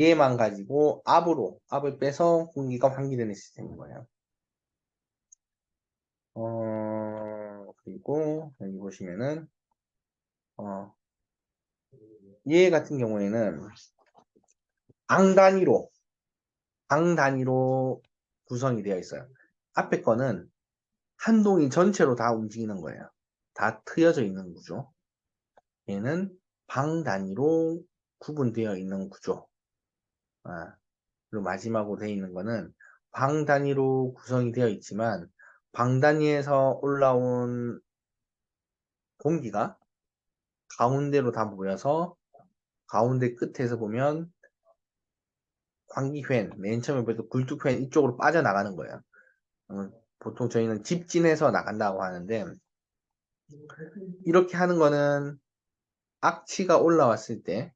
얘만 가지고 압을 빼서 공기가 환기되는 시스템인 거예요. 그리고 여기 보시면은 어, 얘 같은 경우에는 방 단위로 방 단위로 구성이 되어 있어요. 앞에 거는 한 동이 전체로 다 움직이는 거예요. 다 트여져 있는 구조. 얘는 방 단위로 구분되어 있는 구조. 아, 그리고 마지막으로 되어 있는 거는 방 단위로 구성이 되어 있지만 방 단위에서 올라온 공기가 가운데로 다 모여서 가운데 끝에서 보면 환기팬, 맨 처음에 보던 굴뚝팬 이쪽으로 빠져나가는 거예요. 보통 저희는 집진해서 나간다고 하는데 이렇게 하는 거는 악취가 올라왔을 때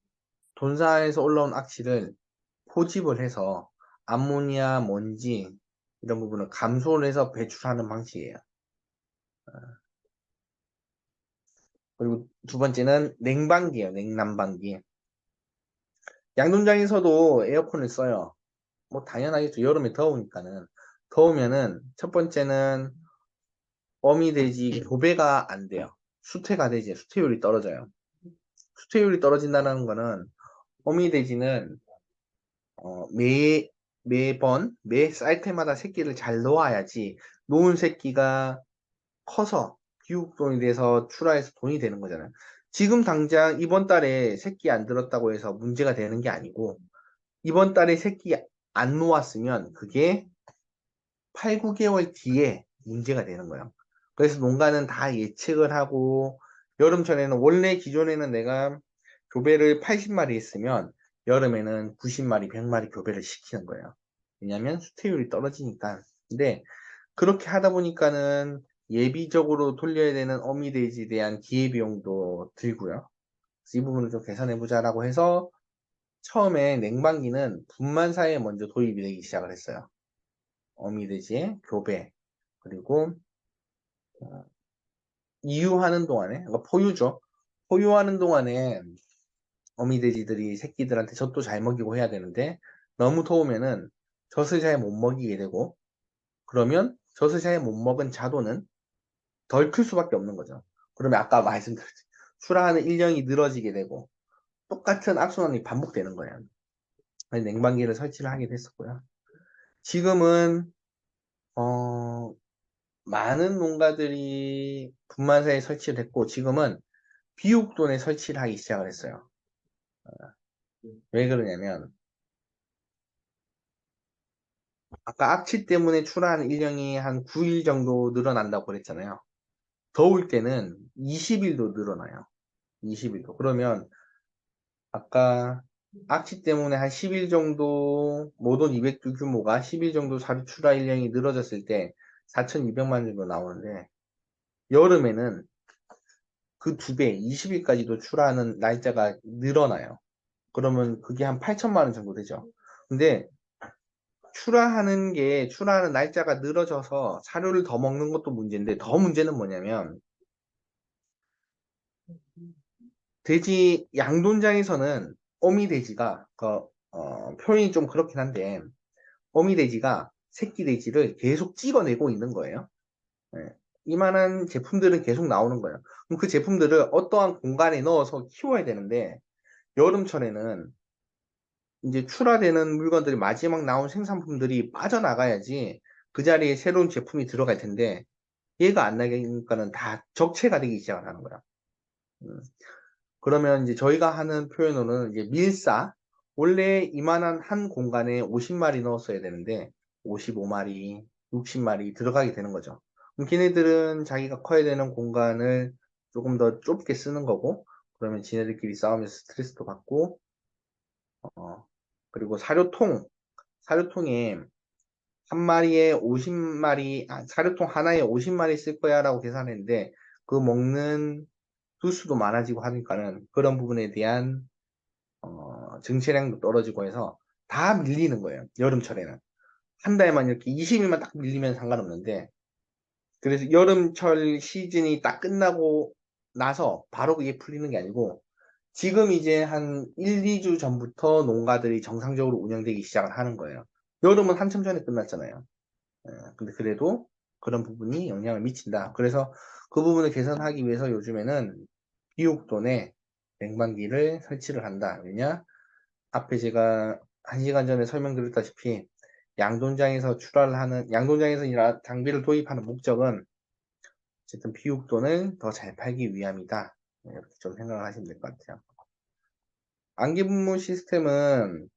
돈사에서 올라온 악취를 포집을 해서 암모니아, 먼지 이런 부분을 감소를 해서 배출하는 방식이에요. 그리고 두 번째는 냉방기예요. 냉난방기. 양동장에서도 에어컨을 써요. 뭐 당연하겠죠. 여름에 더우니까는. 더우면은 첫 번째는 어미돼지 교배가 안 돼요. 수태가 되지. 수태율이 떨어져요. 수태율이 떨어진다는 거는 어미돼지는 매번 매 쌀 때마다 새끼를 잘 놓아야지 놓은 새끼가 커서 기후동이 돼서 출하해서 돈이 되는 거잖아요. 지금 당장 이번 달에 새끼 안 들었다고 해서 문제가 되는 게 아니고 이번 달에 새끼 안 놓았으면 그게 8, 9개월 뒤에 문제가 되는 거예요. 그래서 농가는 다 예측을 하고 여름철에는 원래 기존에는 내가 교배를 80마리 했으면 여름에는 90마리, 100마리 교배를 시키는 거예요. 왜냐하면 수태율이 떨어지니까. 근데 그렇게 하다 보니까는 예비적으로 돌려야 되는 어미돼지에 대한 기회비용도 들고요. 그래서 이 부분을 좀 계산해보자라고 해서 처음에 냉방기는 분만사에 먼저 도입이 되기 시작을 했어요. 어미돼지의 교배, 그리고 이유하는 동안에, 그러니까 포유죠. 포유하는 동안에 어미돼지들이 새끼들한테 젖도 잘 먹이고 해야 되는데 너무 더우면은 젖을 잘 못 먹이게 되고 그러면 젖을 잘 못 먹은 자도는 덜 클 수밖에 없는 거죠. 그러면 아까 말씀드렸죠. 출하하는 일령이 늘어지게 되고 똑같은 악순환이 반복되는 거예요. 그래서 냉방기를 설치를 하게 됐었고요. 지금은 많은 농가들이 분만사에 설치를 했고 지금은 비옥돈에 설치를 하기 시작을 했어요. 왜 그러냐면 아까 악취 때문에 출하하는 일령이 한 9일 정도 늘어난다고 그랬잖아요. 더울 때는 20일도 늘어나요. 20일도. 그러면 아까 악취 때문에 한 10일 정도 모돈 200주 규모가 10일 정도 사료 출하 일령이 늘어졌을 때 4,200만 정도 나오는데 여름에는 그 2배, 20일까지도 출하하는 날짜가 늘어나요. 그러면 그게 한 8천만 원 정도 되죠. 근데 출하하는 날짜가 늘어져서 사료를 더 먹는 것도 문제인데 더 문제는 뭐냐면 돼지 양돈장에서는 어미돼지가 표현이 좀 그렇긴 한데 어미돼지가 새끼 돼지를 계속 찍어내고 있는 거예요. 예. 이만한 제품들은 계속 나오는 거예요. 그럼 그 제품들을 어떠한 공간에 넣어서 키워야 되는데 여름철에는 이제 출하되는 물건들이 마지막 나온 생산품들이 빠져나가야지 그 자리에 새로운 제품이 들어갈 텐데 얘가 안 나니까는 다 적체가 되기 시작을 하는 거야. 음. 그러면 이제 저희가 하는 표현으로는 이제 밀사 원래 이만한 한 공간에 50마리 넣었어야 되는데 55마리, 60마리 들어가게 되는 거죠. 그럼 걔네들은 자기가 커야 되는 공간을 조금 더 좁게 쓰는 거고 그러면 지네들끼리 싸우면서 스트레스도 받고 어, 그리고 사료통에 한 마리에 50마리, 사료통 하나에 50마리 쓸 거야 라고 계산했는데 그 먹는 두수도 많아지고 하니까는 그런 부분에 대한 증체량도 떨어지고 해서 다 밀리는 거예요. 여름철에는. 한 달만 이렇게 20일만 딱 밀리면 상관없는데 그래서 여름철 시즌이 딱 끝나고 나서 바로 그게 풀리는 게 아니고 지금 이제 한 1, 2주 전부터 농가들이 정상적으로 운영되기 시작을 하는 거예요. 여름은 한참 전에 끝났잖아요. 근데 그래도 그런 부분이 영향을 미친다. 그래서 그 부분을 개선하기 위해서 요즘에는 비옥돈에 냉방기를 설치를 한다. 왜냐? 앞에 제가 1시간 전에 설명드렸다시피 양돈장에서 출하를 하는, 양돈장에서 이 장비를 도입하는 목적은 어쨌든 비옥돈을 더 잘 팔기 위함이다. 이렇게 좀 생각을 하시면 될 것 같아요. 안개분무 시스템은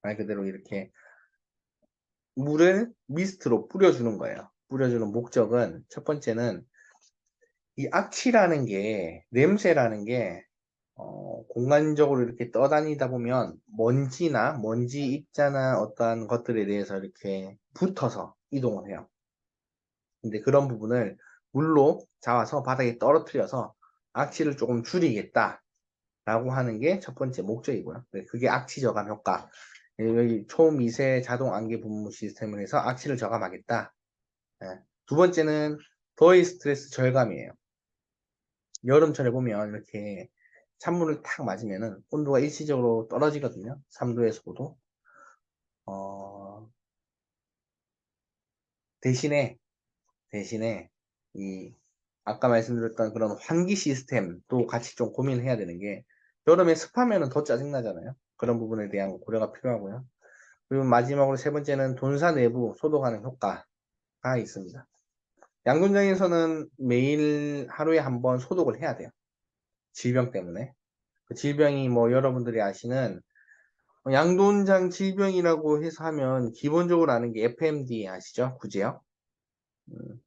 말 그대로 이렇게 물을 미스트로 뿌려주는 거예요. 뿌려주는 목적은 첫 번째는 이 악취라는 게 냄새라는 게 공간적으로 이렇게 떠다니다 보면 먼지 입자나 어떠한 것들에 대해서 이렇게 붙어서 이동을 해요. 근데 그런 부분을 물로 잡아서 바닥에 떨어뜨려서 악취를 조금 줄이겠다. 라고 하는 게 첫 번째 목적이고요. 그게 악취 저감 효과. 여기 초미세 자동 안개 분무 시스템을 해서 악취를 저감하겠다. 예. 두 번째는 더위 스트레스 절감이에요. 여름철에 보면 이렇게 찬물을 탁 맞으면은 온도가 일시적으로 떨어지거든요. 3도에서도. 어, 대신에, 이, 아까 말씀드렸던 그런 환기 시스템도 같이 좀 고민해야 되는 게, 여름에 습하면은 더 짜증나잖아요. 그런 부분에 대한 고려가 필요하고요. 그리고 마지막으로 세 번째는 돈사 내부 소독하는 효과가 있습니다. 양돈장에서는 매일 하루에 한 번 소독을 해야 돼요. 질병 때문에. 그 질병이 뭐 여러분들이 아시는 양돈장 질병이라고 해서 하면 기본적으로 아는 게 FMD 아시죠? 구제요. 음,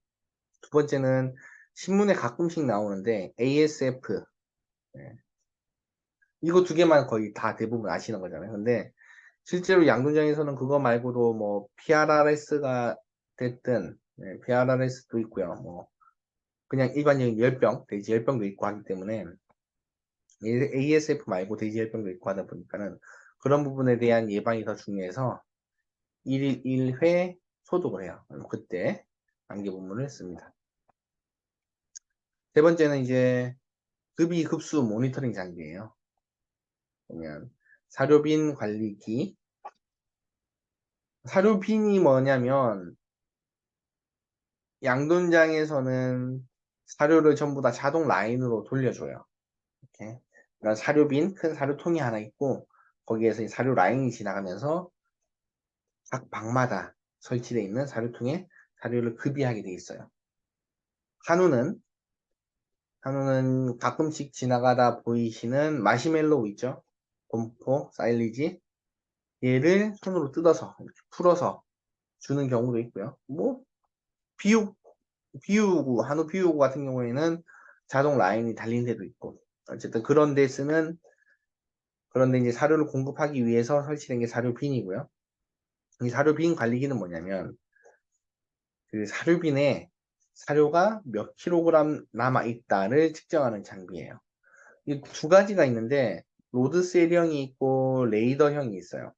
두 번째는 신문에 가끔씩 나오는데 ASF. 네. 이거 두 개만 거의 다 대부분 아시는 거잖아요. 근데 실제로 양돈장에서는 그거 말고도 뭐 PRRS가 됐든 PRRS도 있고요. 뭐 그냥 일반적인 열병, 돼지 열병도 있고 하기 때문에 ASF 말고 돼지 열병도 있고 하다 보니까는 그런 부분에 대한 예방이 더 중요해서 1일 1회 소독을 해요. 그때 안개 분무를 했습니다. 세 번째는 이제 급이 급수 모니터링 장비예요. 그러면 사료빈 관리기. 사료빈이 뭐냐면 양돈장에서는 사료를 전부 다 자동 라인으로 돌려줘요. 이렇게. 그러니까 사료빈, 큰 사료통이 하나 있고 거기에서 이 사료 라인이 지나가면서 각 방마다 설치되어 있는 사료통에 사료를 급이하게 되어 있어요. 한우는 가끔씩 지나가다 보이시는 마시멜로우 있죠? 곰포, 사일리지 얘를 손으로 뜯어서 이렇게 풀어서 주는 경우도 있고요. 뭐 비육 비우고 한우 비우고 같은 경우에는 자동 라인이 달린 데도 있고 어쨌든 그런데 이제 사료를 공급하기 위해서 설치된 게 사료빈이고요. 이 사료빈 관리기는 뭐냐면 그 사료빈에 사료가 몇 킬로그램 남아 있다를 측정하는 장비예요. 이 두 가지가 있는데 로드 셀형이 있고 레이더형이 있어요.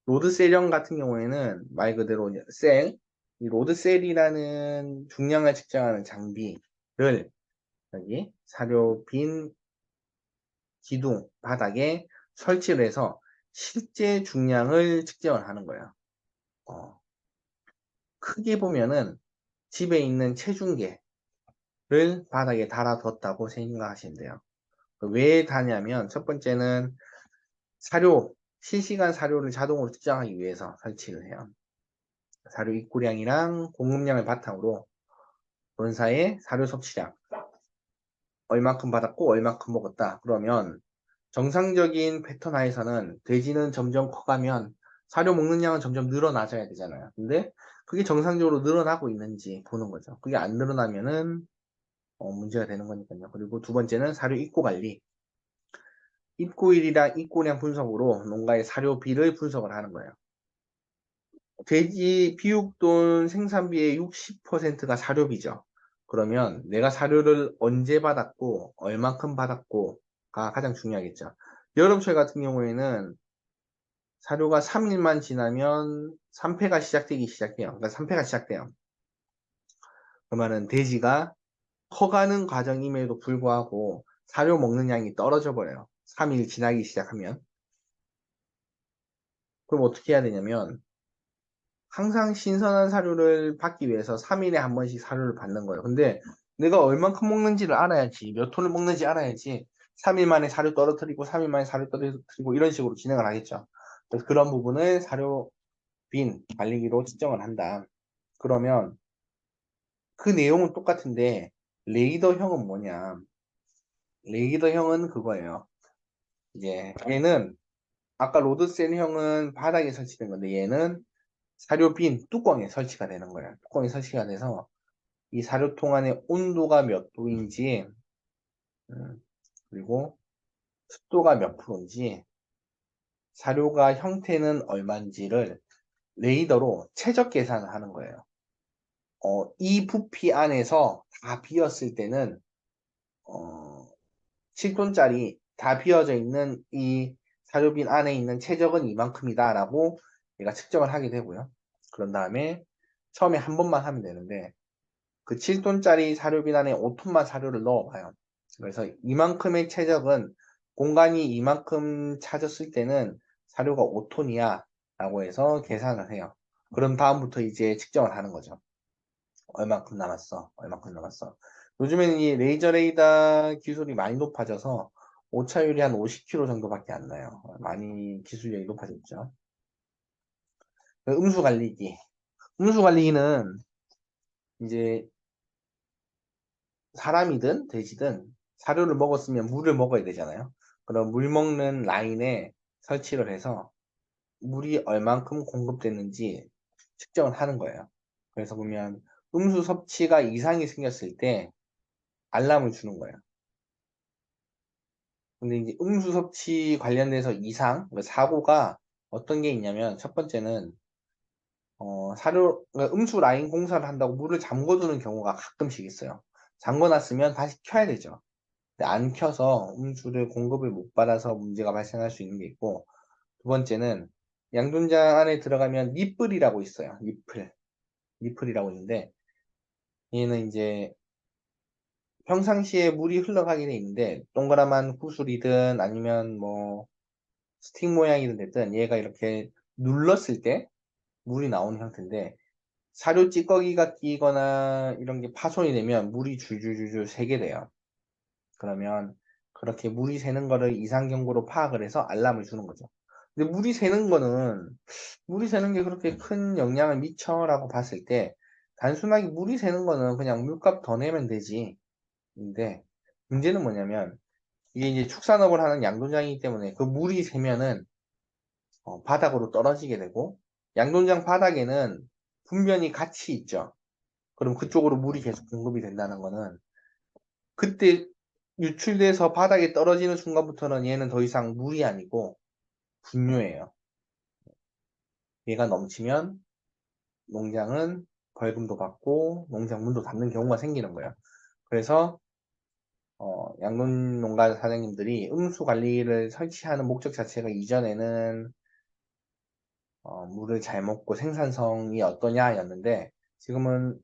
로드 셀형 같은 경우에는 말 그대로 이 로드 셀이라는 중량을 측정하는 장비를 여기 사료빈 기둥 바닥에 설치를 해서 실제 중량을 측정을 하는 거예요. 크게 보면은 집에 있는 체중계를 바닥에 달아뒀다고 생각하시면 돼요. 왜 다냐면 첫 번째는 실시간 사료를 자동으로 측정하기 위해서 설치를 해요. 사료 입고량이랑 공급량을 바탕으로 본사의 사료 섭취량 얼마큼 받았고 얼마큼 먹었다. 그러면 정상적인 패턴 하에서는 돼지는 점점 커가면 사료 먹는 양은 점점 늘어나져야 되잖아요. 근데 그게 정상적으로 늘어나고 있는지 보는 거죠. 그게 안 늘어나면은 문제가 되는 거니까요. 그리고 두 번째는 사료 입고 관리. 입고일이랑 입고량 분석으로 농가의 사료비를 분석을 하는 거예요. 돼지 비육돈 생산비의 60%가 사료비죠. 그러면 내가 사료를 언제 받았고 얼만큼 받았고가 가장 중요하겠죠. 여름철 같은 경우에는 사료가 3일만 지나면 산패가 시작되기 시작해요. 그러니까 산패가 시작돼요. 그러면은 돼지가 커가는 과정임에도 불구하고 사료 먹는 양이 떨어져 버려요. 3일 지나기 시작하면. 그럼 어떻게 해야 되냐면 항상 신선한 사료를 받기 위해서 3일에 한 번씩 사료를 받는 거예요. 근데 내가 얼만큼 먹는지를 알아야지, 몇 톤을 먹는지 알아야지 3일 만에 사료 떨어뜨리고 3일 만에 사료 떨어뜨리고 이런 식으로 진행을 하겠죠. 그래서 그런 부분을 사료 빈 관리기로 측정을 한다. 그러면 그 내용은 똑같은데 레이더형은 뭐냐? 레이더형은 그거예요. 이제 얘는 아까 로드셀형은 바닥에 설치된 건데 얘는 사료빈 뚜껑에 설치가 되는 거예요. 뚜껑에 설치가 돼서 이 사료통 안에 온도가 몇 도인지 그리고 습도가 몇 프로인지 사료가 형태는 얼마인지를 레이더로 최적 계산을 하는 거예요. 이 부피 안에서 다 비었을 때는 7톤짜리 다 비어져 있는 이 사료빈 안에 있는 최적은 이만큼이다 라고 얘가 측정을 하게 되고요. 그런 다음에 처음에 한 번만 하면 되는데 그 7톤짜리 사료빈 안에 5톤만 사료를 넣어봐요. 그래서 이만큼의 최적은 공간이 이만큼 차졌을 때는 사료가 5톤이야 라고 해서 계산을 해요. 그럼 다음부터 이제 측정을 하는 거죠. 얼만큼 남았어? 얼만큼 남았어? 요즘에는 이 레이저 레이더 기술이 많이 높아져서 오차율이 한 50km 정도밖에 안 나요. 많이 기술력이 높아졌죠. 음수 관리기. 음수 관리기는 이제 사람이든 돼지든 사료를 먹었으면 물을 먹어야 되잖아요. 그럼 물 먹는 라인에 설치를 해서 물이 얼만큼 공급됐는지 측정을 하는 거예요. 그래서 보면 음수 섭취가 이상이 생겼을 때 알람을 주는 거예요. 근데 이제 음수 섭취 관련돼서 이상, 그러니까 사고가 어떤 게 있냐면 첫 번째는 그러니까 음수 라인 공사를 한다고 물을 잠궈두는 경우가 가끔씩 있어요. 잠궈놨으면 다시 켜야 되죠. 근데 안 켜서 음수를 공급을 못 받아서 문제가 발생할 수 있는 게 있고, 두 번째는 양존장 안에 들어가면 니플이라고 있어요. 니플이라고 있는데 얘는 이제 평상시에 물이 흘러가게 돼 있는데 동그라만 구슬이든 아니면 뭐 스틱 모양이든 됐든 얘가 이렇게 눌렀을 때 물이 나오는 형태인데 사료 찌꺼기가 끼거나 이런 게 파손이 되면 물이 줄줄줄줄 새게 돼요. 그러면 그렇게 물이 새는 거를 이상 경보로 파악을 해서 알람을 주는 거죠. 근데 물이 새는 게 그렇게 큰 영향을 미쳐라고 봤을 때 단순하게 물이 새는 거는 그냥 물값 더 내면 되지. 근데 문제는 뭐냐면 이게 이제 축산업을 하는 양도장이기 때문에 그 물이 새면은 바닥으로 떨어지게 되고 양돈장 바닥에는 분변이 같이 있죠. 그럼 그쪽으로 물이 계속 공급이 된다는 거는 그때 유출돼서 바닥에 떨어지는 순간부터는 얘는 더 이상 물이 아니고 분뇨예요. 얘가 넘치면 농장은 벌금도 받고 농장 문도 닫는 경우가 생기는 거예요. 그래서 양돈 농가 사장님들이 음수 관리를 설치하는 목적 자체가 이전에는 물을 잘 먹고 생산성이 어떠냐였는데 지금은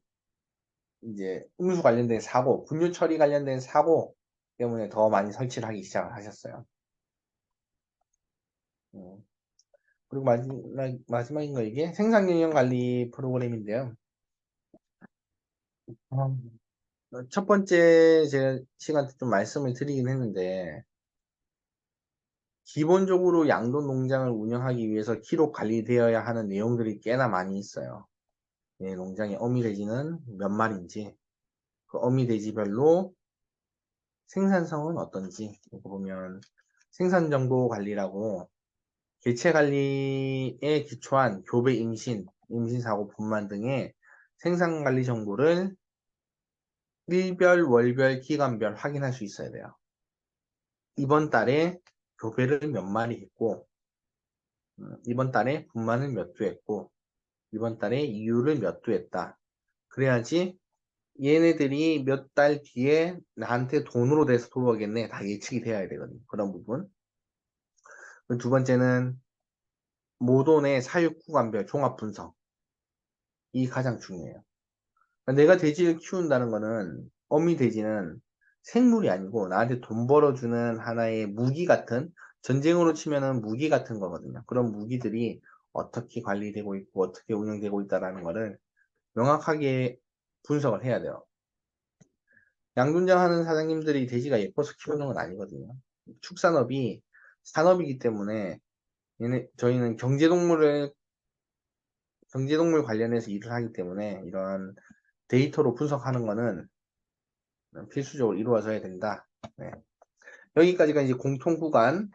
이제 음수 관련된 사고, 분유 처리 관련된 사고 때문에 더 많이 설치를 하기 시작을 하셨어요. 그리고 마지막인 거 이게 생산 경영 관리 프로그램인데요. 첫 번째 제가 시간 때 좀 말씀을 드리긴 했는데 기본적으로 양돈 농장을 운영하기 위해서 기록 관리되어야 하는 내용들이 꽤나 많이 있어요. 예, 농장의 어미돼지는 몇 마리인지, 그 어미돼지별로 생산성은 어떤지, 이거 보면 생산정보 관리라고 개체 관리에 기초한 교배 임신, 임신사고 분만 등의 생산 관리 정보를 일별, 월별, 기간별 확인할 수 있어야 돼요. 이번 달에 교배를 몇 마리 했고, 이번 달에 분만을 몇 두 했고, 이번 달에 이유를 몇 두 했다. 그래야지 얘네들이 몇 달 뒤에 나한테 돈으로 돼서 돌아오겠네. 다 예측이 되어야 되거든요. 그런 부분. 두 번째는 모돈의 사육 구간별 종합 분석. 이 가장 중요해요. 내가 돼지를 키운다는 거는 어미돼지는 생물이 아니고 나한테 돈 벌어주는 하나의 무기 같은, 전쟁으로 치면은 무기 같은 거거든요. 그런 무기들이 어떻게 관리되고 있고 어떻게 운영되고 있다라는 거를 명확하게 분석을 해야 돼요. 양분장 하는 사장님들이 돼지가 예뻐서 키우는 건 아니거든요. 축산업이 산업이기 때문에 저희는 경제동물 관련해서 일을 하기 때문에 이런 데이터로 분석하는 거는 필수적으로 이루어져야 된다. 네. 여기까지가 이제 공통구간에서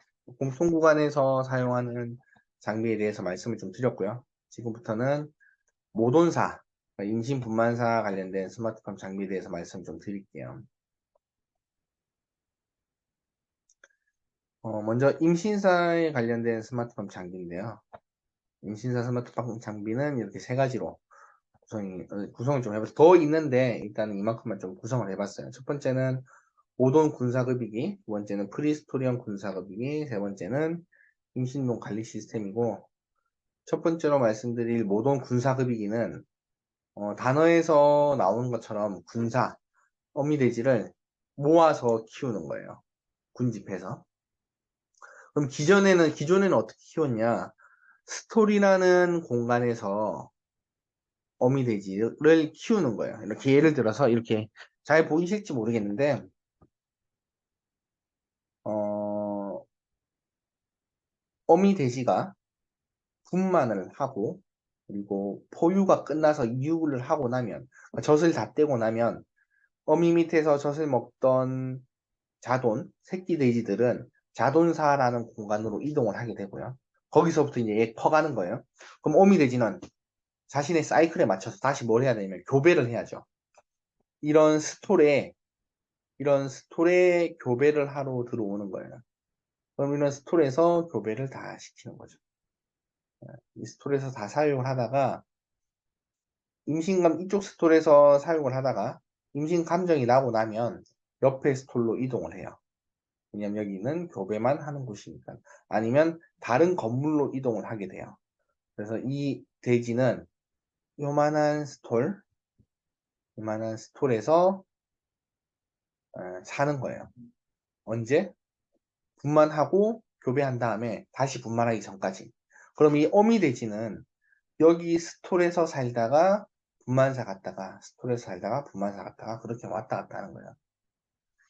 사용하는 장비에 대해서 말씀을 좀 드렸고요. 지금부터는 모돈사, 임신분만사 관련된 스마트팜 장비에 대해서 말씀 좀 드릴게요. 먼저 임신사에 관련된 스마트팜 장비인데요. 임신사 스마트팜 장비는 이렇게 세 가지로 구성을 좀 해봤어요. 더 있는데 일단은 이만큼만 좀 구성을 해봤어요. 첫 번째는 모돈 군사급이기, 두 번째는 프리스토리언 군사급이기, 세 번째는 임신동 관리 시스템이고, 첫 번째로 말씀드릴 모돈 군사급이기는 단어에서 나오는 것처럼 어미돼지를 모아서 키우는 거예요. 군집해서. 그럼 기존에는 어떻게 키웠냐? 스토리라는 공간에서 어미돼지를 키우는 거예요. 이렇게 예를 들어서 이렇게 잘 보이실지 모르겠는데, 어, 어미돼지가 분만을 하고, 그리고 포유가 끝나서 이육을 하고 나면, 젖을 다 떼고 나면, 어미 밑에서 젖을 먹던 새끼 돼지들은 자돈사라는 공간으로 이동을 하게 되고요. 거기서부터 이제 커가는 거예요. 그럼 어미 돼지는 자신의 사이클에 맞춰서 다시 뭘 해야 되냐면 교배를 해야죠. 이런 스톨에 이런 스톨에 교배를 하러 들어오는 거예요. 그럼 이런 스톨에서 교배를 다 시키는 거죠. 이 스톨에서 다 사육을 하다가 이쪽 스톨에서 사육을 하다가 임신 감정이 나고 나면 옆에 스톨로 이동을 해요. 왜냐면 여기는 교배만 하는 곳이니까. 아니면 다른 건물로 이동을 하게 돼요. 그래서 이 돼지는 요만한 스톨에서 사는 거예요. 언제? 분만하고 교배한 다음에 다시 분만하기 전까지. 그럼 이 어미돼지는 여기 스톨에서 살다가 분만사 갔다가 스톨에서 살다가 분만사 갔다가 그렇게 왔다 갔다 하는 거예요.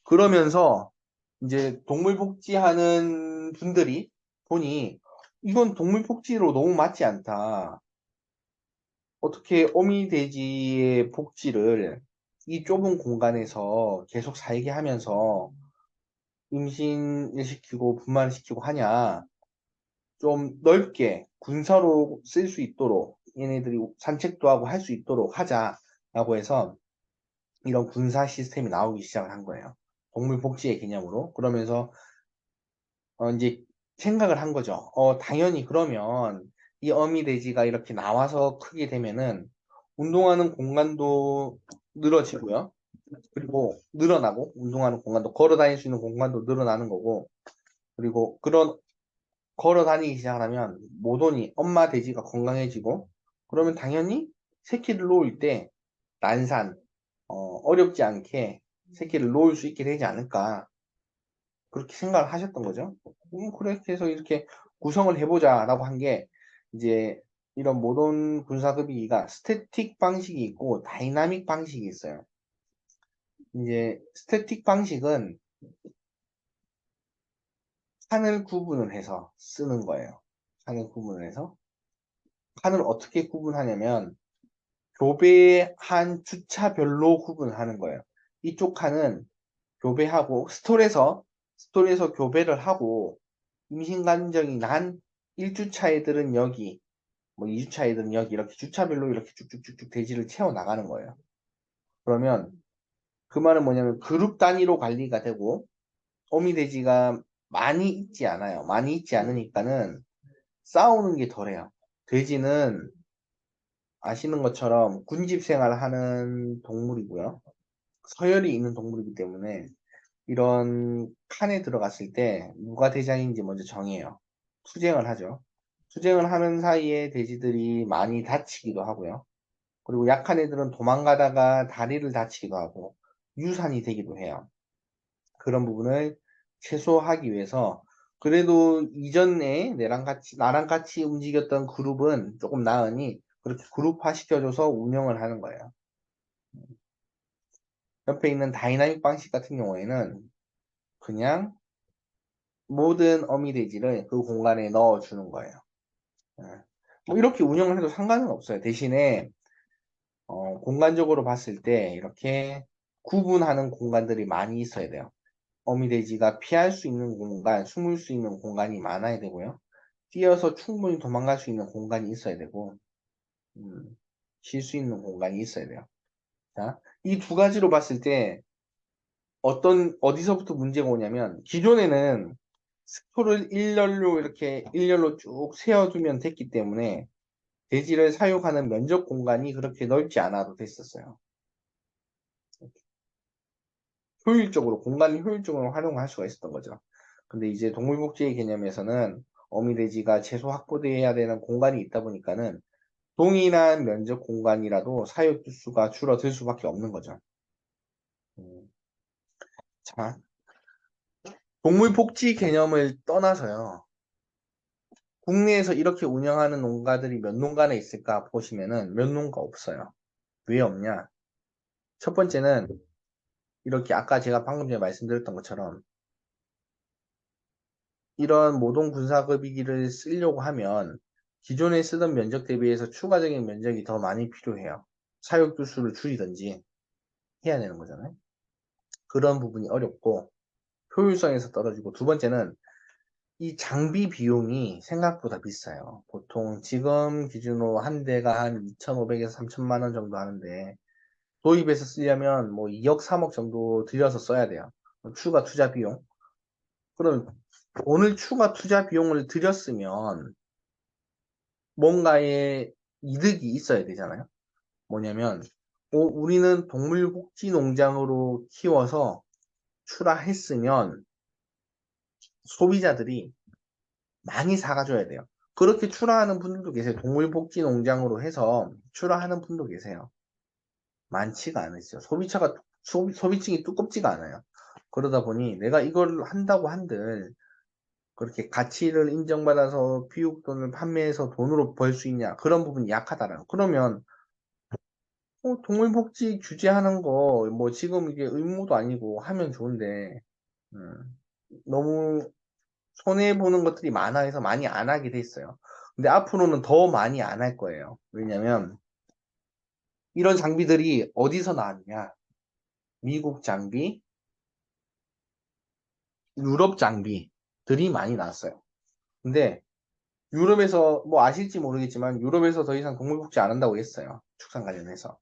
그러면서 이제 동물 복지하는 분들이 보니 이건 동물 복지로 너무 맞지 않다. 어떻게 어미돼지의 복지를 이 좁은 공간에서 계속 살게 하면서 임신을 시키고 분만을 시키고 하냐. 좀 넓게 군사로 쓸 수 있도록 얘네들이 산책도 하고 할 수 있도록 하자라고 해서 이런 군사 시스템이 나오기 시작을 한 거예요. 동물 복지의 개념으로. 그러면서 이제 생각을 한 거죠. 당연히 그러면 이 어미 돼지가 이렇게 나와서 크게 되면은 운동하는 공간도 늘어지고요. 그리고 늘어나고 운동하는 공간도 걸어 다닐 수 있는 공간도 늘어나는 거고 그리고 그런 걸어 다니기 시작하면 모돈이 엄마 돼지가 건강해지고 그러면 당연히 새끼를 놓을 때 난산 어렵지 않게 새끼를 놓을 수 있게 되지 않을까 그렇게 생각을 하셨던 거죠. 그렇게 해서 이렇게 구성을 해보자라고 한 게 이제 이런 모던 군사급이가 스태틱 방식이 있고 다이나믹 방식이 있어요. 이제 스태틱 방식은 칸을 구분을 해서 쓰는 거예요. 칸을 구분을 해서 칸을 어떻게 구분하냐면 교배한 주차별로 구분하는 거예요. 이쪽 칸은 교배하고 스톨에서 교배를 하고 임신 감정이 난 1주차 애들은 여기, 뭐 2주차 애들은 여기 이렇게 주차별로 이렇게 쭉쭉쭉쭉 돼지를 채워 나가는 거예요. 그러면 그 말은 뭐냐면 그룹 단위로 관리가 되고 어미 돼지가 많이 있지 않아요. 많이 있지 않으니까는 싸우는 게 덜해요. 돼지는 아시는 것처럼 군집 생활을 하는 동물이고요. 서열이 있는 동물이기 때문에 이런 칸에 들어갔을 때 누가 대장인지 먼저 정해요. 투쟁을 하죠. 투쟁을 하는 사이에 돼지들이 많이 다치기도 하고요. 그리고 약한 애들은 도망가다가 다리를 다치기도 하고 유산이 되기도 해요. 그런 부분을 최소화하기 위해서 그래도 이전에 나랑 같이 움직였던 그룹은 조금 나으니 그렇게 그룹화 시켜줘서 운영을 하는 거예요. 옆에 있는 다이나믹 방식 같은 경우에는 그냥 모든 어미돼지를 그 공간에 넣어주는 거예요. 예. 뭐 이렇게 운영을 해도 상관은 없어요. 대신에 공간적으로 봤을 때 이렇게 구분하는 공간들이 많이 있어야 돼요. 어미돼지가 피할 수 있는 공간, 숨을 수 있는 공간이 많아야 되고요. 뛰어서 충분히 도망갈 수 있는 공간이 있어야 되고, 쉴 수 있는 공간이 있어야 돼요. 자, 이 두 가지로 봤을 때 어디서부터 문제가 오냐면, 기존에는 스토를 일렬로 쭉 세워두면 됐기 때문에 돼지를 사육하는 면적 공간이 그렇게 넓지 않아도 됐었어요. 공간을 효율적으로 활용할 수가 있었던 거죠. 근데 이제 동물복지의 개념에서는 어미돼지가 최소 확보돼야 되는 공간이 있다 보니까는 동일한 면적 공간이라도 사육 수가 줄어들 수밖에 없는 거죠. 자, 동물복지 개념을 떠나서요. 국내에서 이렇게 운영하는 농가들이 몇 농가나 있을까 보시면은 몇 농가 없어요. 왜 없냐? 첫 번째는 이렇게 아까 제가 방금 전에 말씀드렸던 것처럼 이런 모동 군사급이기를 쓰려고 하면 기존에 쓰던 면적 대비해서 추가적인 면적이 더 많이 필요해요. 사육주 수를 줄이든지 해야 되는 거잖아요. 그런 부분이 어렵고 효율성에서 떨어지고 두 번째는 이 장비 비용이 생각보다 비싸요. 보통 지금 기준으로 한 대가 한 2,500에서 3천만 원 정도 하는데 도입해서 쓰려면 뭐 2억, 3억 정도 들여서 써야 돼요. 추가 투자 비용. 그럼 오늘 추가 투자 비용을 들였으면 뭔가의 이득이 있어야 되잖아요. 뭐냐면, 우리는 동물복지농장으로 키워서 출하했으면 소비자들이 많이 사가줘야 돼요. 그렇게 출하하는 분들도 계세요. 동물복지농장으로 해서 출하하는 분도 계세요. 많지가 않으시죠. 소비층이 두껍지가 않아요. 그러다 보니 내가 이걸 한다고 한들 그렇게 가치를 인정받아서 피육돈을 판매해서 돈으로 벌 수 있냐 그런 부분이 약하다라는 그러면 동물복지 규제하는 거 뭐 지금 이게 의무도 아니고 하면 좋은데 너무 손해 보는 것들이 많아 서 많이 안 하게 돼 있어요. 근데 앞으로는 더 많이 안 할 거예요. 왜냐면 이런 장비들이 어디서 나왔냐? 미국 장비, 유럽 장비들이 많이 나왔어요. 근데 유럽에서 뭐 아실지 모르겠지만 유럽에서 더 이상 동물복지 안 한다고 했어요. 축산 관련해서.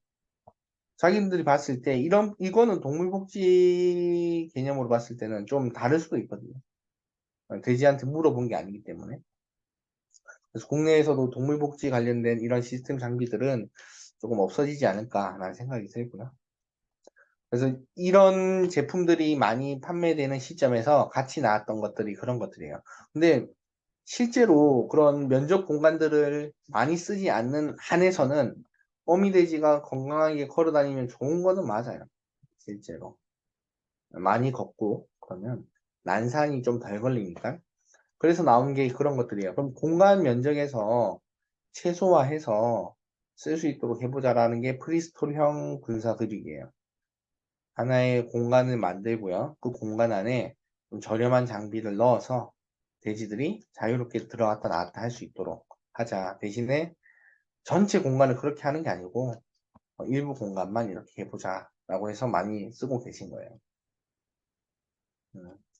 자기들이 봤을 때 이거는 동물복지 개념으로 봤을 때는 좀 다를 수도 있거든요. 돼지한테 물어본 게 아니기 때문에. 그래서 국내에서도 동물복지 관련된 이런 시스템 장비들은 조금 없어지지 않을까라는 생각이 들고요. 그래서 이런 제품들이 많이 판매되는 시점에서 같이 나왔던 것들이 그런 것들이에요. 근데 실제로 그런 면적 공간들을 많이 쓰지 않는 한에서는 어미돼지가 건강하게 걸어 다니면 좋은 거는 맞아요. 실제로. 많이 걷고 그러면 난산이 좀 덜 걸리니까. 그래서 나온 게 그런 것들이에요. 그럼 공간 면적에서 최소화해서 쓸 수 있도록 해보자라는 게 프리스톨형 군사 그릭이에요. 하나의 공간을 만들고요. 그 공간 안에 좀 저렴한 장비를 넣어서 돼지들이 자유롭게 들어갔다 나왔다 할 수 있도록 하자. 대신에 전체 공간을 그렇게 하는 게 아니고 일부 공간만 이렇게 해보자라고 해서 많이 쓰고 계신 거예요.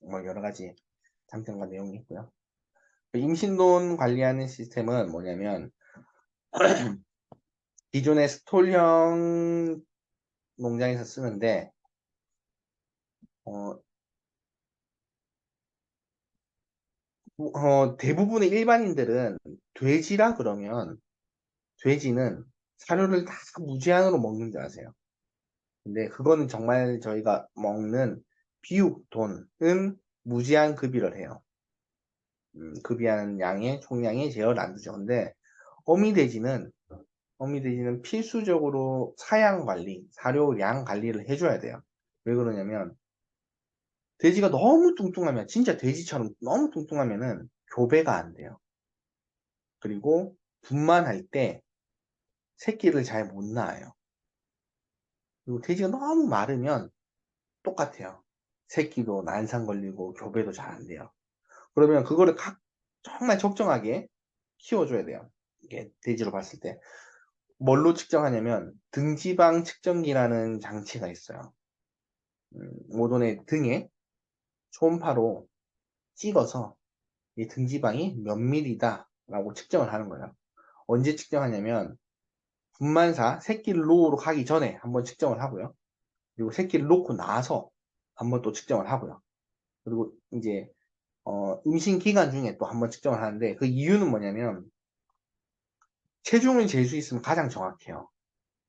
뭐 여러 가지 장점과 내용이 있고요. 임신돈 관리하는 시스템은 뭐냐면 기존의 스톨형 농장에서 쓰는데 어, 대부분의 일반인들은 돼지라 그러면 돼지는 사료를 다 무제한으로 먹는 줄 아세요. 근데 그거는 정말 저희가 먹는 비육돈은 무제한 급여를 해요. 급여하는 양의 총량에 제어를 안 두죠. 근데 어미돼지는 어미돼지는 필수적으로 사양 관리, 사료량 관리를 해줘야 돼요. 왜 그러냐면 돼지가 너무 뚱뚱하면 진짜 돼지처럼 너무 뚱뚱하면은 교배가 안 돼요. 그리고 분만할 때 새끼를 잘 못 낳아요. 그리고 돼지가 너무 마르면 똑같아요. 새끼도 난상 걸리고 교배도 잘 안 돼요. 그러면 그거를 정말 적정하게 키워줘야 돼요. 이게 돼지로 봤을 때. 뭘로 측정하냐면 등지방 측정기라는 장치가 있어요. 모돈의 등에 초음파로 찍어서 이 등지방이 몇 밀리다 라고 측정을 하는 거예요. 언제 측정하냐면 분만사 새끼를 놓으러 가기 전에 한번 측정을 하고요. 그리고 새끼를 놓고 나서 한번 또 측정을 하고요. 그리고 이제 임신 기간 중에 또 한번 측정을 하는데 그 이유는 뭐냐면 체중을 잴 수 있으면 가장 정확해요.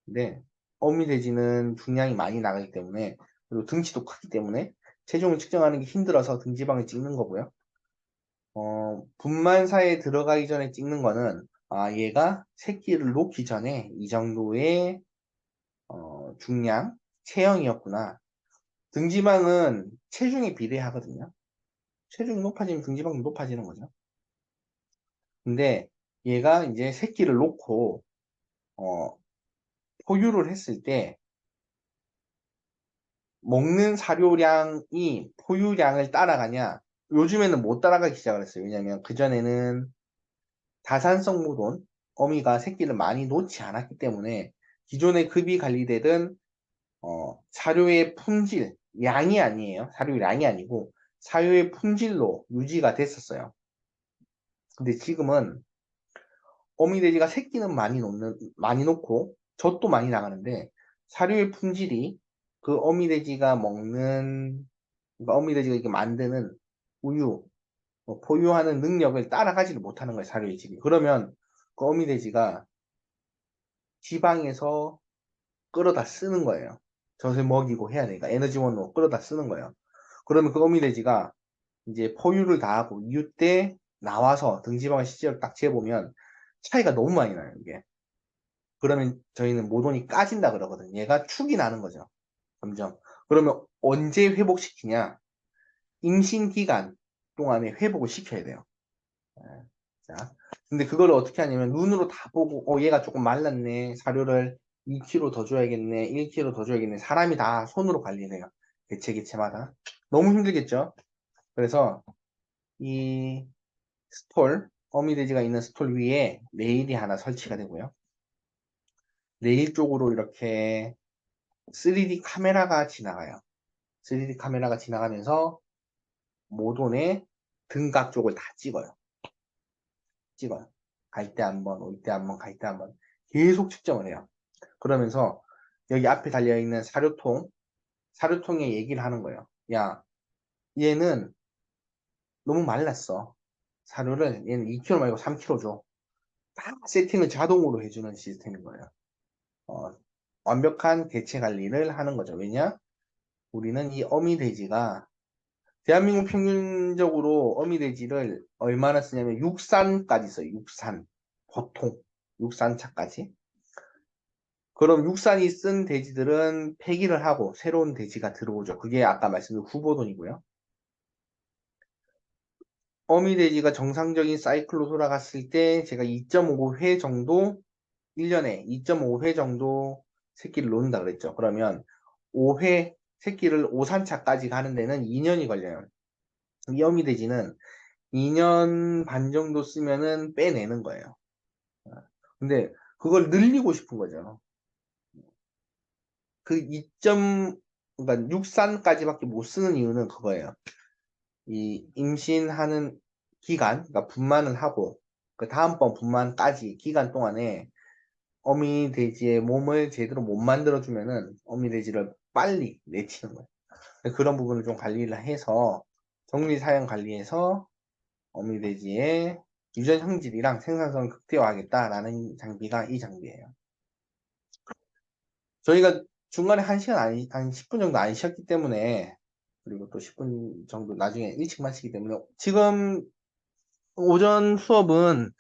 근데 어미돼지는 중량이 많이 나가기 때문에 그리고 등치도 크기 때문에 체중을 측정하는 게 힘들어서 등지방을 찍는 거고요. 분만사에 들어가기 전에 찍는 거는 얘가 새끼를 놓기 전에 이 정도의 중량, 체형이었구나. 등지방은 체중에 비례하거든요. 체중이 높아지면 등지방도 높아지는 거죠. 근데 얘가 이제 새끼를 놓고 어, 포유를 했을 때 먹는 사료량이 포유량을 따라가냐? 요즘에는 못 따라가기 시작을 했어요. 왜냐면 그전에는 다산성 모돈, 어미가 새끼를 많이 놓지 않았기 때문에 기존의 급이 관리되던 사료의 품질, 양이 아니에요. 사료량이 아니고 사료의 품질로 유지가 됐었어요. 근데 지금은 어미돼지가 새끼는 많이 놓고 젖도 많이 나가는데 사료의 품질이 그 어미돼지가 먹는, 그러니까 어미돼지가 이렇게 만드는 우유, 포유하는 능력을 따라가지를 못하는 거예요, 사료의 질이. 그러면 그 어미돼지가 지방에서 끌어다 쓰는 거예요. 젖을 먹이고 해야 되니까 에너지원으로 끌어다 쓰는 거예요. 그러면 그 어미돼지가 이제 포유를 다 하고 이유 때 나와서 등지방의 시절을 딱 재보면 차이가 너무 많이 나요, 이게. 그러면 저희는 모돈이 까진다 그러거든요. 얘가 축이 나는 거죠. 점점. 그러면 언제 회복시키냐? 임신 기간 동안에 회복을 시켜야 돼요. 네. 자, 근데 그걸 어떻게 하냐면 눈으로 다 보고 얘가 조금 말랐네. 사료를 2kg 더 줘야겠네. 1kg 더 줘야겠네. 사람이 다 손으로 관리해요. 개체마다. 너무 힘들겠죠? 그래서 이 어미돼지가 있는 스톨 위에 레일이 하나 설치가 되고요. 레일 쪽으로 이렇게 3D 카메라가 지나가요. 3D 카메라가 지나가면서 모돈의 등각 쪽을 다 찍어요. 갈 때 한 번, 올 때 한 번, 갈 때 한 번. 계속 측정을 해요. 그러면서 여기 앞에 달려있는 사료통에 얘기를 하는 거예요. 야, 얘는 너무 말랐어. 사료를 얘는 2kg 말고 3kg 줘. 다 세팅을 자동으로 해주는 시스템인 거예요. 어, 완벽한 개체 관리를 하는 거죠. 왜냐? 우리는 이 어미돼지가 대한민국 평균적으로 어미돼지를 얼마나 쓰냐면 6산까지 써요. 6산. 보통 6산차까지. 그럼 6산이 쓴 돼지들은 폐기를 하고 새로운 돼지가 들어오죠. 그게 아까 말씀드린 후보돈이고요. 어미돼지가 정상적인 사이클로 돌아갔을 때 제가 2.5회 정도 1년에 2.5회 정도 새끼를 놓는다 그랬죠. 그러면 5회 새끼를 5산차까지 가는 데는 2년이 걸려요. 이 어미돼지는 2년 반 정도 쓰면은 빼내는 거예요. 근데 그걸 늘리고 싶은 거죠. 그 2점, 그러니까 6산까지밖에 못 쓰는 이유는 그거예요. 이 임신하는 기간, 그러니까 분만을 하고 그 다음번 분만까지 기간 동안에 어미 돼지의 몸을 제대로 못 만들어주면은 어미 돼지를 빨리 내치는 거예요. 그런 부분을 좀 관리를 해서 정밀 사양 관리해서 어미 돼지의 유전 형질이랑 생산성을 극대화하겠다라는 장비가 이 장비예요. 저희가 중간에 1시간 한 10분 정도 안 쉬었기 때문에 그리고 또 10분 정도 나중에 일찍 마치기 때문에 지금 오전 수업은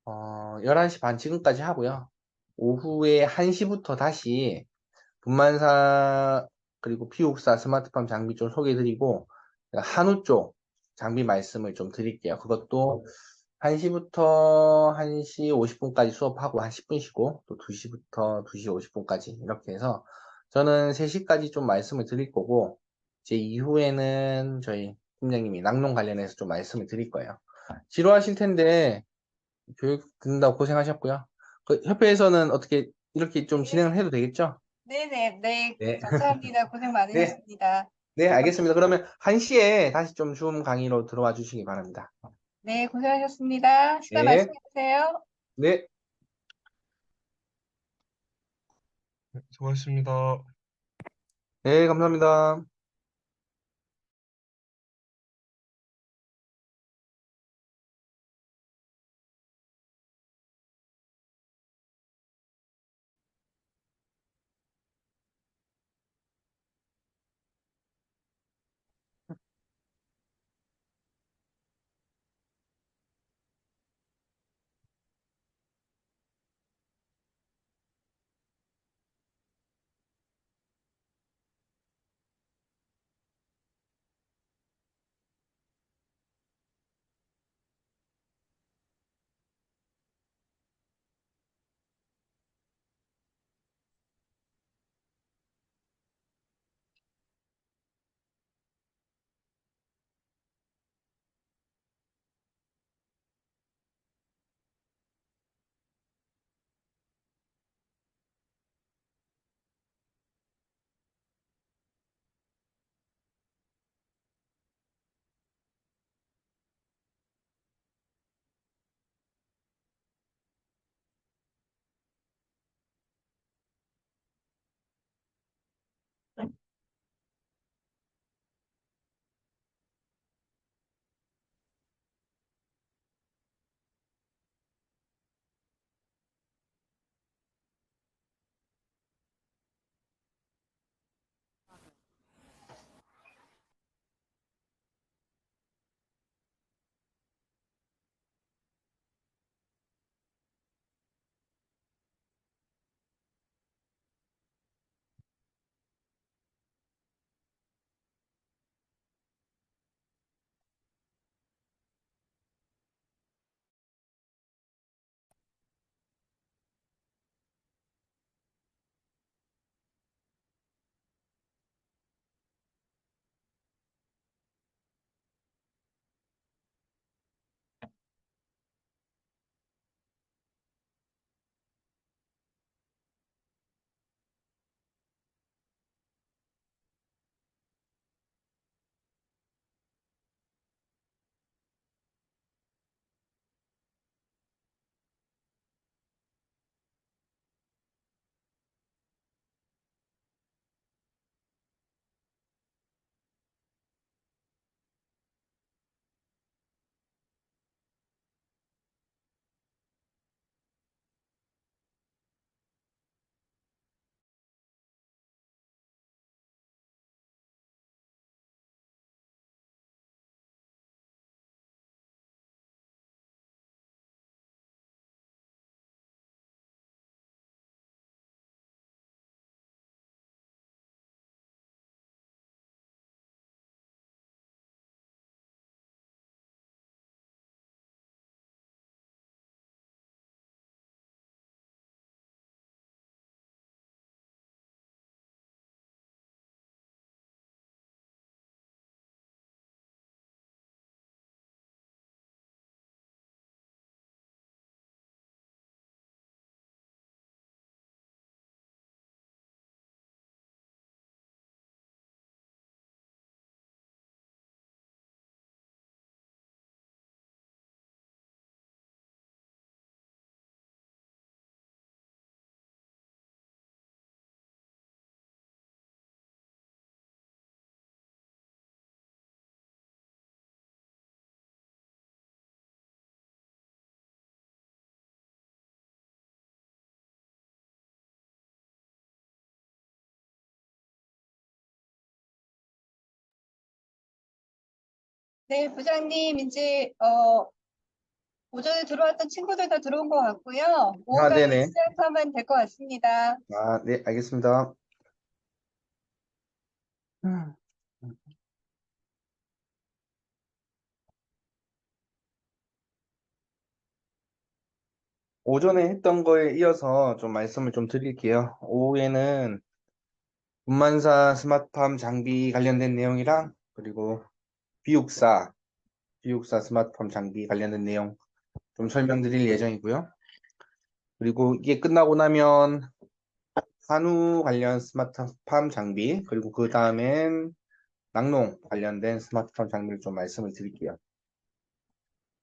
11시 반 지금까지 하고요. 오후에 1시부터 다시 분만사 그리고 P64 스마트팜 장비 좀 소개해드리고 한우 쪽 장비 말씀을 좀 드릴게요. 그것도 1시부터 1시 50분까지 수업하고 한 10분 쉬고 또 2시부터 2시 50분까지 이렇게 해서 저는 3시까지 좀 말씀을 드릴 거고 제 이후에는 저희 팀장님이 낙농 관련해서 좀 말씀을 드릴 거예요. 지루하실 텐데 교육 듣는다고 고생하셨고요. 그 협회에서는 어떻게 이렇게 좀 진행을 해도 되겠죠? 네네, 네. 네. 감사합니다. 고생 네. 많으셨습니다. 네, 알겠습니다. 그러면 1시에 다시 좀 줌 강의로 들어와 주시기 바랍니다. 네, 고생하셨습니다. 시간 네. 말씀해 주세요. 네. 수고하셨습니다. 네, 감사합니다. 네, 부장님, 이제, 오전에 들어왔던 친구들 다 들어온 것 같고요. 아, 5월 네네. 시작하면 될 것 같습니다. 아, 네, 알겠습니다. 음. 오전에 했던 거에 이어서 좀 말씀을 좀 드릴게요. 오후에는 운만사 스마트팜 장비 관련된 내용이랑 그리고 비육사, 비육사 스마트팜 장비 관련된 내용 좀 설명드릴 예정이고요. 그리고 이게 끝나고 나면 한우 관련 스마트팜 장비, 그리고 그 다음엔 낙농 관련된 스마트팜 장비를 좀 말씀을 드릴게요.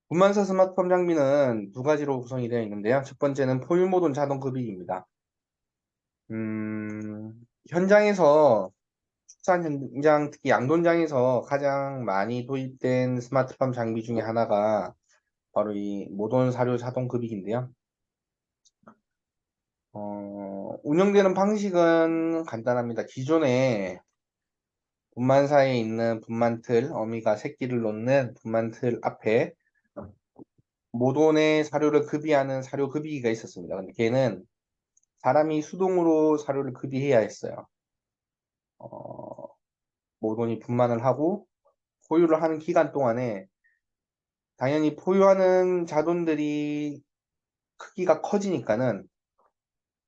운만사 스마트팜 장비는 두 가지로 구성이 되어 있는데요. 첫 번째는 포유모돈 자동 급이입니다. 현장에서 축산 현장, 특히 양돈장에서 가장 많이 도입된 스마트팜 장비 중에 하나가 바로 이 모돈 사료 자동 급이인데요. 운영되는 방식은 간단합니다. 기존에 분만사에 있는 분만틀, 어미가 새끼를 놓는 분만틀 앞에 모돈의 사료를 급이하는 사료 급이기가 있었습니다. 근데 걔는 사람이 수동으로 사료를 급이해야 했어요. 어, 모돈이 분만을 하고 포유를 하는 기간 동안에 당연히 포유하는 자돈들이 크기가 커지니까는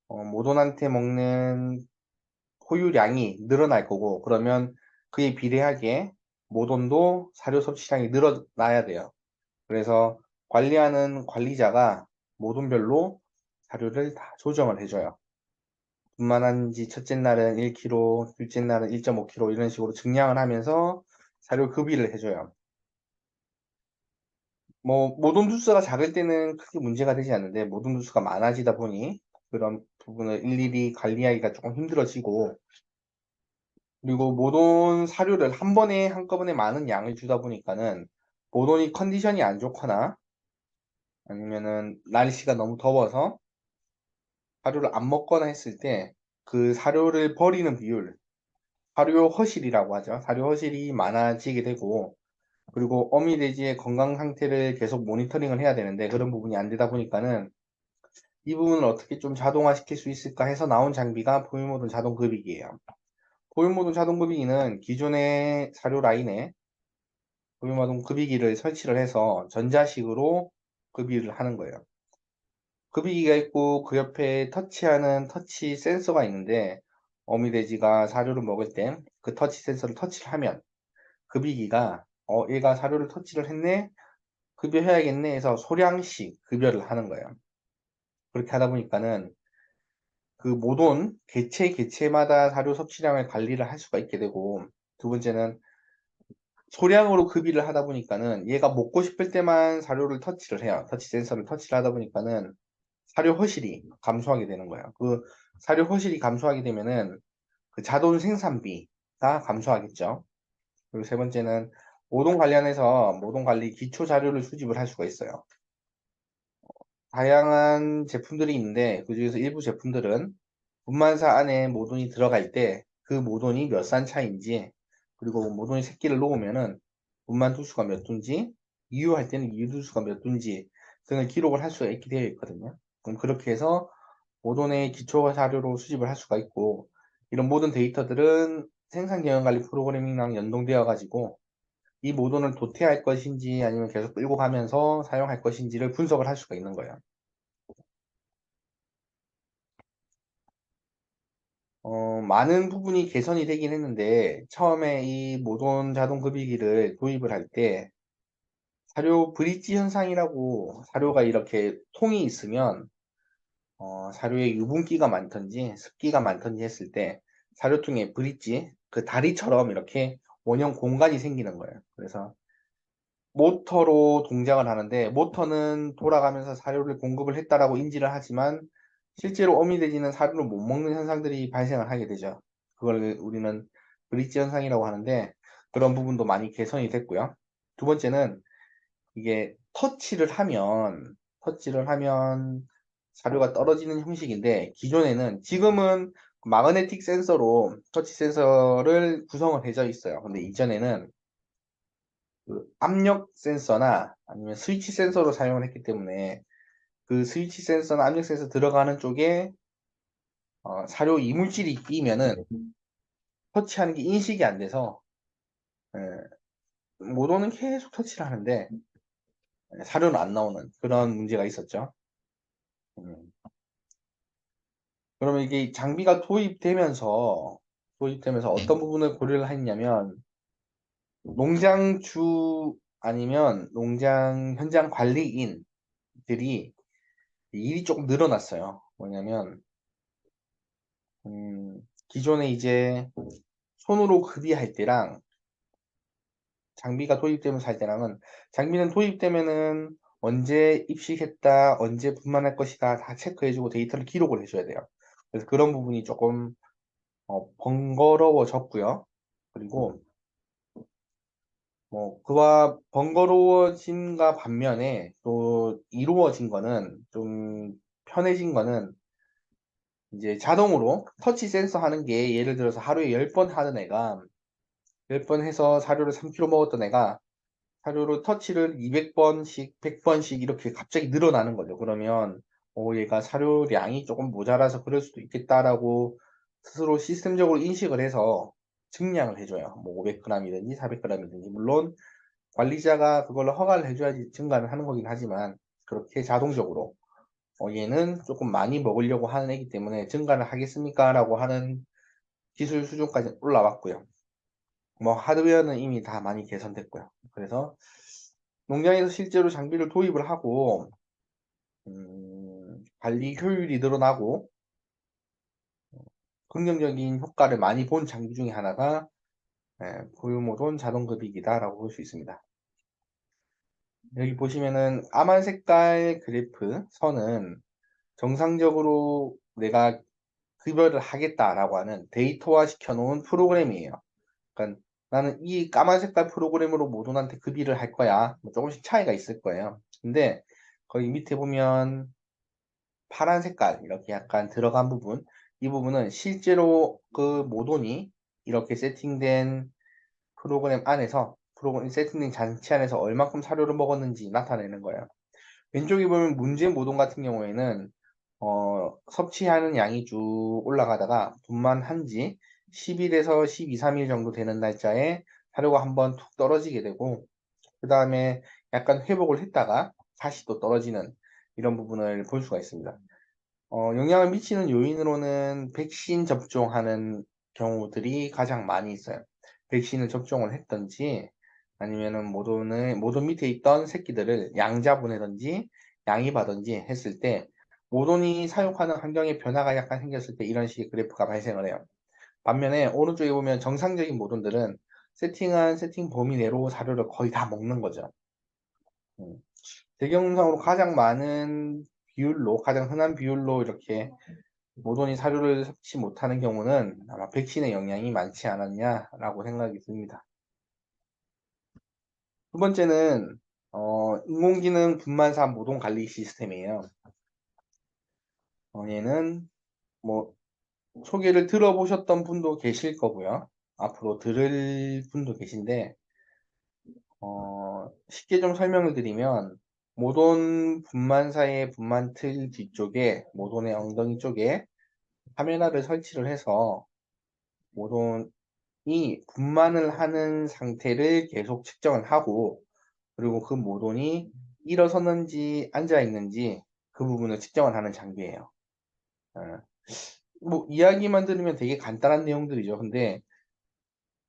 모돈한테 먹는 포유량이 늘어날 거고, 그러면 그에 비례하게 모돈도 사료 섭취량이 늘어나야 돼요. 그래서 관리하는 관리자가 모돈별로 사료를 다 조정을 해줘요. 분만한 지 첫째 날은 1kg, 둘째 날은 1.5kg 이런 식으로 증량을 하면서 사료 급이를 해줘요. 뭐 모돈 두수가 작을 때는 크게 문제가 되지 않는데 모돈 두수가 많아지다 보니 그런 부분을 일일이 관리하기가 조금 힘들어지고, 그리고 모돈 사료를 한 번에 한꺼번에 많은 양을 주다 보니까는 모돈이 컨디션이 안 좋거나 아니면은 날씨가 너무 더워서 사료를 안 먹거나 했을 때 그 사료를 버리는 비율, 사료 허실이라고 하죠. 사료 허실이 많아지게 되고, 그리고 어미 돼지의 건강 상태를 계속 모니터링을 해야 되는데 그런 부분이 안 되다 보니까는 이 부분을 어떻게 좀 자동화시킬 수 있을까 해서 나온 장비가 포유모든 자동급이기예요. 포유모든 자동급이기는 기존의 사료 라인에 포유모든 급이기를 설치를 해서 전자식으로 급이를 하는 거예요. 급이기가 있고 그 옆에 터치하는 터치 센서가 있는데 어미돼지가 사료를 먹을 때 그 터치 센서를 터치를 하면 급이기가 얘가 사료를 터치를 했네, 급여해야겠네 해서 소량씩 급여를 하는 거예요. 그렇게 하다 보니까는 그 모든 개체마다 사료 섭취량을 관리를 할 수가 있게 되고, 두 번째는 소량으로 급이를 하다 보니까는 얘가 먹고 싶을 때만 사료를 터치를 해요. 터치 센서를 터치를 하다 보니까는 사료 허실이 감소하게 되는 거예요. 그 사료 허실이 감소하게 되면은 그 자돈 생산비가 감소하겠죠. 그리고 세 번째는 모동 관련해서 모동 관리 기초 자료를 수집을 할 수가 있어요. 다양한 제품들이 있는데 그중에서 일부 제품들은 분만사 안에 모돈이 들어갈 때 그 모돈이 몇 산 차인지, 그리고 모돈이 새끼를 놓으면은 분만 두수가 몇 둔지, 이유할 때는 이유 두수가 몇 둔지 등을 기록을 할 수가 있게 되어 있거든요. 그럼 그렇게 해서 모돈의 기초 자료로 수집을 할 수가 있고, 이런 모든 데이터들은 생산 경영 관리 프로그래밍이랑 연동되어 가지고 이 모돈을 도태할 것인지 아니면 계속 끌고 가면서 사용할 것인지를 분석을 할 수가 있는 거예요. 많은 부분이 개선이 되긴 했는데, 처음에 이 모돈 자동 급이기를 도입을 할 때, 사료 브릿지 현상이라고, 사료가 이렇게 통이 있으면, 사료에 유분기가 많던지, 습기가 많던지 했을 때, 사료통에 브릿지, 그 다리처럼 이렇게 원형 공간이 생기는 거예요. 그래서 모터로 동작을 하는데, 모터는 돌아가면서 사료를 공급을 했다라고 인지를 하지만 실제로 어미돼지는 사료를 못 먹는 현상들이 발생을 하게 되죠. 그걸 우리는 브릿지 현상이라고 하는데, 그런 부분도 많이 개선이 됐고요. 두 번째는 이게 터치를 하면 사료가 떨어지는 형식인데, 기존에는, 지금은 마그네틱 센서로 터치 센서를 구성을 해져 있어요. 근데 이전에는 그 압력 센서나 아니면 스위치 센서로 사용을 했기 때문에 그 스위치 센서나 압력 센서 들어가는 쪽에 사료 이물질이 끼면은 터치하는 게 인식이 안 돼서 모도는 계속 터치를 하는데 사료는 안 나오는 그런 문제가 있었죠. 음. 그러면 이게 장비가 도입되면서 어떤 부분을 고려를 했냐면 농장주 아니면 농장 현장 관리인들이 일이 조금 늘어났어요. 뭐냐면 기존에 이제 손으로 급이할 때랑 장비가 도입되면서 할 때랑은 장비는 도입되면은 언제 입식했다, 언제 분만할 것이다 다 체크해주고 데이터를 기록을 해줘야 돼요. 그래서 그런 부분이 조금 번거로워졌고요. 그리고 뭐 그와 번거로워진가 반면에 또 이루어진 거는 좀 편해진 거는 이제 자동으로 터치 센서 하는 게 예를 들어서 하루에 10번 하는 애가 10번 해서 사료를 3kg 먹었던 애가 사료로 터치를 200번씩, 100번씩 이렇게 갑자기 늘어나는 거죠. 그러면 얘가 사료량이 조금 모자라서 그럴 수도 있겠다라고 스스로 시스템적으로 인식을 해서 증량을 해줘요. 뭐 500g이든지 400g이든지 물론 관리자가 그걸로 허가를 해줘야지 증가를 하는 거긴 하지만 그렇게 자동적으로 얘는 조금 많이 먹으려고 하는 애기 때문에 증가를 하겠습니까? 라고 하는 기술 수준까지 올라왔고요. 뭐 하드웨어는 이미 다 많이 개선됐고요. 그래서 농장에서 실제로 장비를 도입을 하고 관리 효율이 늘어나고 긍정적인 효과를 많이 본 장비 중에 하나가 보유모돈 자동급이기다라고 볼 수 있습니다. 여기 보시면은 까만 색깔 그래프 선은 정상적으로 내가 급여를 하겠다라고 하는 데이터화 시켜놓은 프로그램이에요. 그러니까 나는 이 까만 색깔 프로그램으로 모돈한테 급여를 할 거야. 뭐 조금씩 차이가 있을 거예요. 근데 거기 밑에 보면 파란 색깔 이렇게 약간 들어간 부분 이 부분은 실제로 그 모돈이 이렇게 세팅된 프로그램 안에서 프로그램 세팅된 장치 안에서 얼마큼 사료를 먹었는지 나타내는 거예요. 왼쪽에 보면 문제 모돈 같은 경우에는 섭취하는 양이 쭉 올라가다가 분만한 지 10일에서 12, 3일 정도 되는 날짜에 사료가 한번 툭 떨어지게 되고 그 다음에 약간 회복을 했다가 다시 또 떨어지는 이런 부분을 볼 수가 있습니다. 영향을 미치는 요인으로는 백신 접종하는 경우들이 가장 많이 있어요. 백신을 접종을 했던지 아니면은 모돈 밑에 있던 새끼들을 양자 보내든지 양입하든지 했을 때 모돈이 사육하는 환경에 변화가 약간 생겼을 때 이런 식의 그래프가 발생을 해요. 반면에 오른쪽에 보면 정상적인 모돈들은 세팅한 세팅 범위 내로 사료를 거의 다 먹는 거죠. 음. 대경상으로 가장 많은 비율로 가장 흔한 비율로 이렇게 모돈이 사료를 섭취 못하는 경우는 아마 백신의 영향이 많지 않았냐라고 생각이 듭니다. 두 번째는 인공지능 분만사 모돈 관리 시스템이에요. 얘는 뭐 소개를 들어보셨던 분도 계실 거고요. 앞으로 들을 분도 계신데 쉽게 좀 설명을 드리면 모돈 분만사의 분만 틀 뒤쪽에 모돈의 엉덩이 쪽에 카메라를 설치를 해서 모돈이 분만을 하는 상태를 계속 측정을 하고 그리고 그 모돈이 일어섰는지 앉아 있는지 그 부분을 측정을 하는 장비예요. 어, 뭐 이야기만 들으면 되게 간단한 내용들이죠. 근데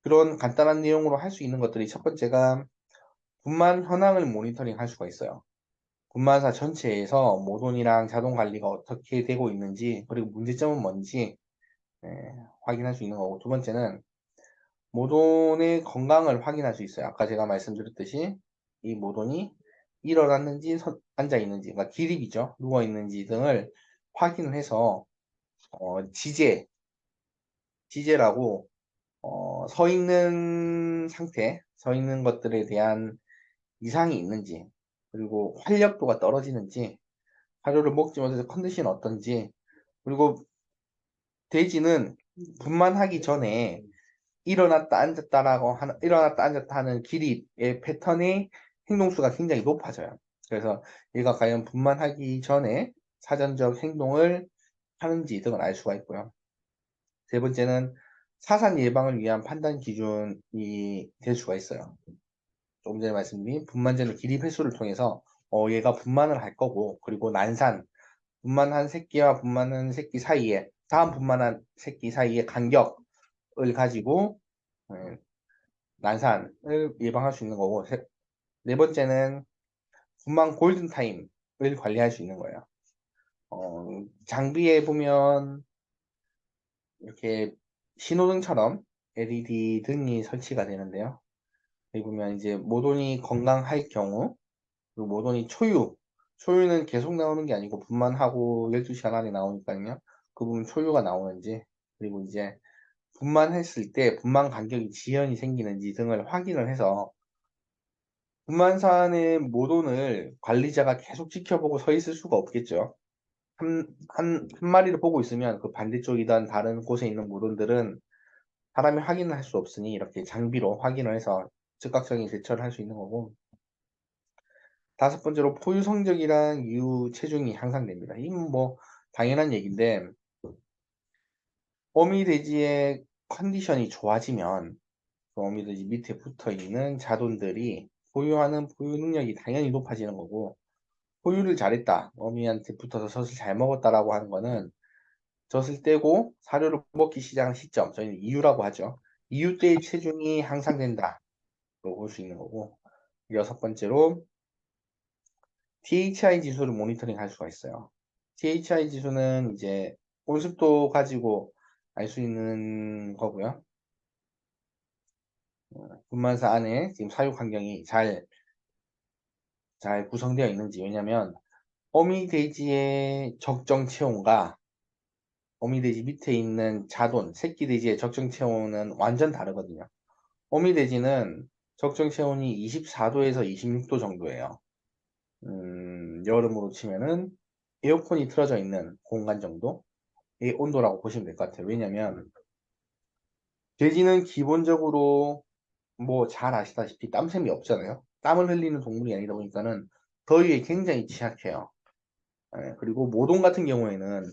그런 간단한 내용으로 할 수 있는 것들이 첫 번째가 분만 현황을 모니터링 할 수가 있어요. 분만사 전체에서 모돈이랑 자동 관리가 어떻게 되고 있는지 그리고 문제점은 뭔지 확인할 수 있는 거고 두 번째는 모돈의 건강을 확인할 수 있어요. 아까 제가 말씀드렸듯이 이 모돈이 일어났는지 앉아 있는지, 그러니까 기립이죠. 누워 있는지 등을 확인을 해서 지제라고 서 있는 상태, 서 있는 것들에 대한 이상이 있는지, 그리고 활력도가 떨어지는지, 사료를 먹지 못해서 컨디션이 어떤지, 그리고 돼지는 분만하기 전에 일어났다 앉았다 하는 기립의 패턴의 행동수가 굉장히 높아져요. 그래서 얘가 과연 분만하기 전에 사전적 행동을 하는지 등을 알 수가 있고요. 세 번째는 사산 예방을 위한 판단 기준이 될 수가 있어요. 조금 전에 말씀드린 분만제는 기립 횟수를 통해서 얘가 분만을 할 거고, 그리고 난산, 분만한 새끼와 분만한 새끼 사이에, 다음 분만한 새끼 사이의 간격을 가지고 예, 난산을 예방할 수 있는 거고, 네 번째는 분만 골든타임을 관리할 수 있는 거예요. 장비에 보면 이렇게 신호등처럼 LED 등이 설치가 되는데요. 여기 보면 이제 모돈이 건강할 경우, 그리고 모돈이 초유는 계속 나오는 게 아니고 분만하고 12시간 안에 나오니까요. 그 부분 초유가 나오는지, 그리고 이제 분만했을 때 분만 간격이 지연이 생기는지 등을 확인을 해서 분만사 의 모돈을 관리자가 계속 지켜보고 서 있을 수가 없겠죠. 한 마리를 보고 있으면 그 반대쪽이든 다른 곳에 있는 모돈들은 사람이 확인을 할 수 없으니 이렇게 장비로 확인을 해서 즉각적인 대처를 할 수 있는 거고, 다섯 번째로 포유 성적이랑 이후 체중이 향상됩니다. 이건 뭐 당연한 얘기인데, 어미돼지의 컨디션이 좋아지면 그 어미돼지 밑에 붙어 있는 자돈들이 포유하는 포유 능력이 당연히 높아지는 거고, 포유를 잘했다, 어미한테 붙어서 젖을 잘 먹었다라고 하는 거는 젖을 떼고 사료를 먹기 시작한 시점, 저희는 이유라고 하죠. 이유 때의 체중이 향상된다고 볼 수 있는 거고, 여섯 번째로 THI 지수를 모니터링 할 수가 있어요. THI 지수는 이제 온습도 가지고 알 수 있는 거고요. 분만사 안에 지금 사육 환경이 잘 구성되어 있는지, 왜냐면 어미 돼지의 적정 체온과 어미 돼지 밑에 있는 자돈, 새끼 돼지의 적정 체온은 완전 다르거든요. 어미 돼지는 적정 체온이 24도에서 26도 정도예요. 여름으로 치면은 에어컨이 틀어져 있는 공간 정도의 온도라고 보시면 될 것 같아요. 왜냐면 돼지는 기본적으로 뭐 잘 아시다시피 땀샘이 없잖아요. 땀을 흘리는 동물이 아니다 보니까는 더위에 굉장히 취약해요. 예, 그리고 모동 같은 경우에는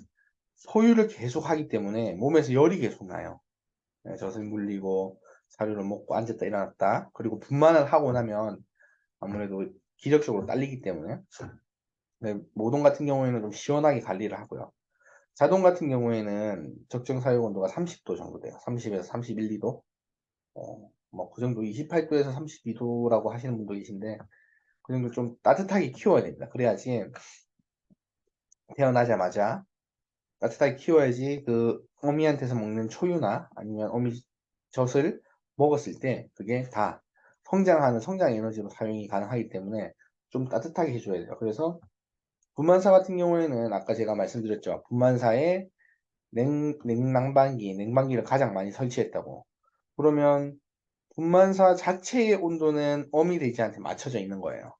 소유를 계속 하기 때문에 몸에서 열이 계속 나요. 예, 젖을 물리고 사료를 먹고 앉았다 일어났다. 그리고 분만을 하고 나면 아무래도 기력적으로 딸리기 때문에 모동 같은 경우에는 좀 시원하게 관리를 하고요. 자동 같은 경우에는 적정 사육 온도가 30도 정도 돼요. 30에서 31, 2도. 뭐 그 정도 28도에서 32도라고 하시는 분도 계신데 그 정도 좀 따뜻하게 키워야 됩니다. 그래야지 태어나자마자 따뜻하게 키워야지 그 어미한테서 먹는 초유나 아니면 어미 젖을 먹었을 때 그게 다 성장하는 성장 에너지로 사용이 가능하기 때문에 좀 따뜻하게 해줘야 돼요. 그래서 분만사 같은 경우에는 아까 제가 말씀드렸죠. 분만사에 냉방기를 가장 많이 설치했다고. 그러면 분만사 자체의 온도는 어미 돼지한테 맞춰져 있는 거예요.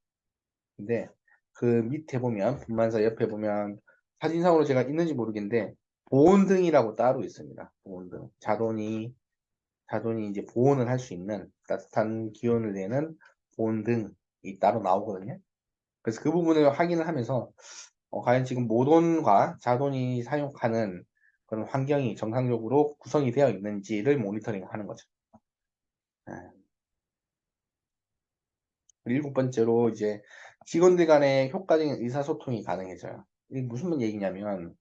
근데 그 밑에 보면 분만사 옆에 보면 사진상으로 제가 있는지 모르겠는데 보온등이라고 따로 있습니다. 보온등. 자돈이 이제 보온을 할 수 있는 따뜻한 기온을 내는 보온등이 따로 나오거든요. 그래서 그 부분을 확인을 하면서 과연 지금 모돈과 자돈이 사용하는 그런 환경이 정상적으로 구성이 되어 있는지를 모니터링 하는 거죠. 네. 그리고 일곱 번째로 이제 직원들 간의 효과적인 의사소통이 가능해져요. 이게 무슨 얘기냐면,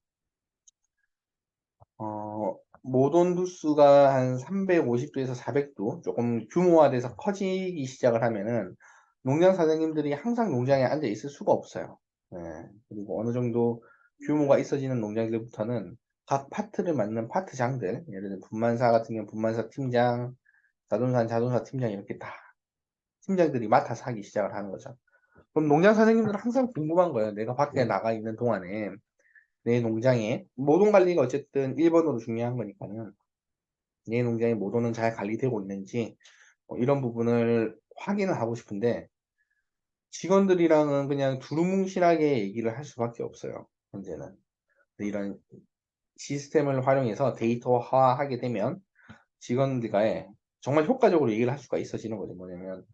모돈 두수가 한 350도에서 400도 조금 규모화돼서 커지기 시작을 하면은 농장 사장님들이 항상 농장에 앉아 있을 수가 없어요. 네. 그리고 어느 정도 규모가 있어지는 농장들부터는 각 파트를 맡는 파트장들, 예를 들어 분만사 같은 경우는 분만사 팀장, 자동사는 자동사 팀장 이렇게 다 팀장들이 맡아서 하기 시작을 하는 거죠. 그럼 농장 사장님들은 항상 궁금한 거예요. 내가 밖에 나가 있는 동안에 내 농장에 모돈 관리가 어쨌든 1번으로 중요한 거니까는 내 농장의 모돈은 잘 관리되고 있는지 이런 부분을 확인을 하고 싶은데 직원들이랑은 그냥 두루뭉실하게 얘기를 할 수밖에 없어요. 현재는. 이런 시스템을 활용해서 데이터화하게 되면 직원들과의 정말 효과적으로 얘기를 할 수가 있어지는 거죠. 뭐냐면,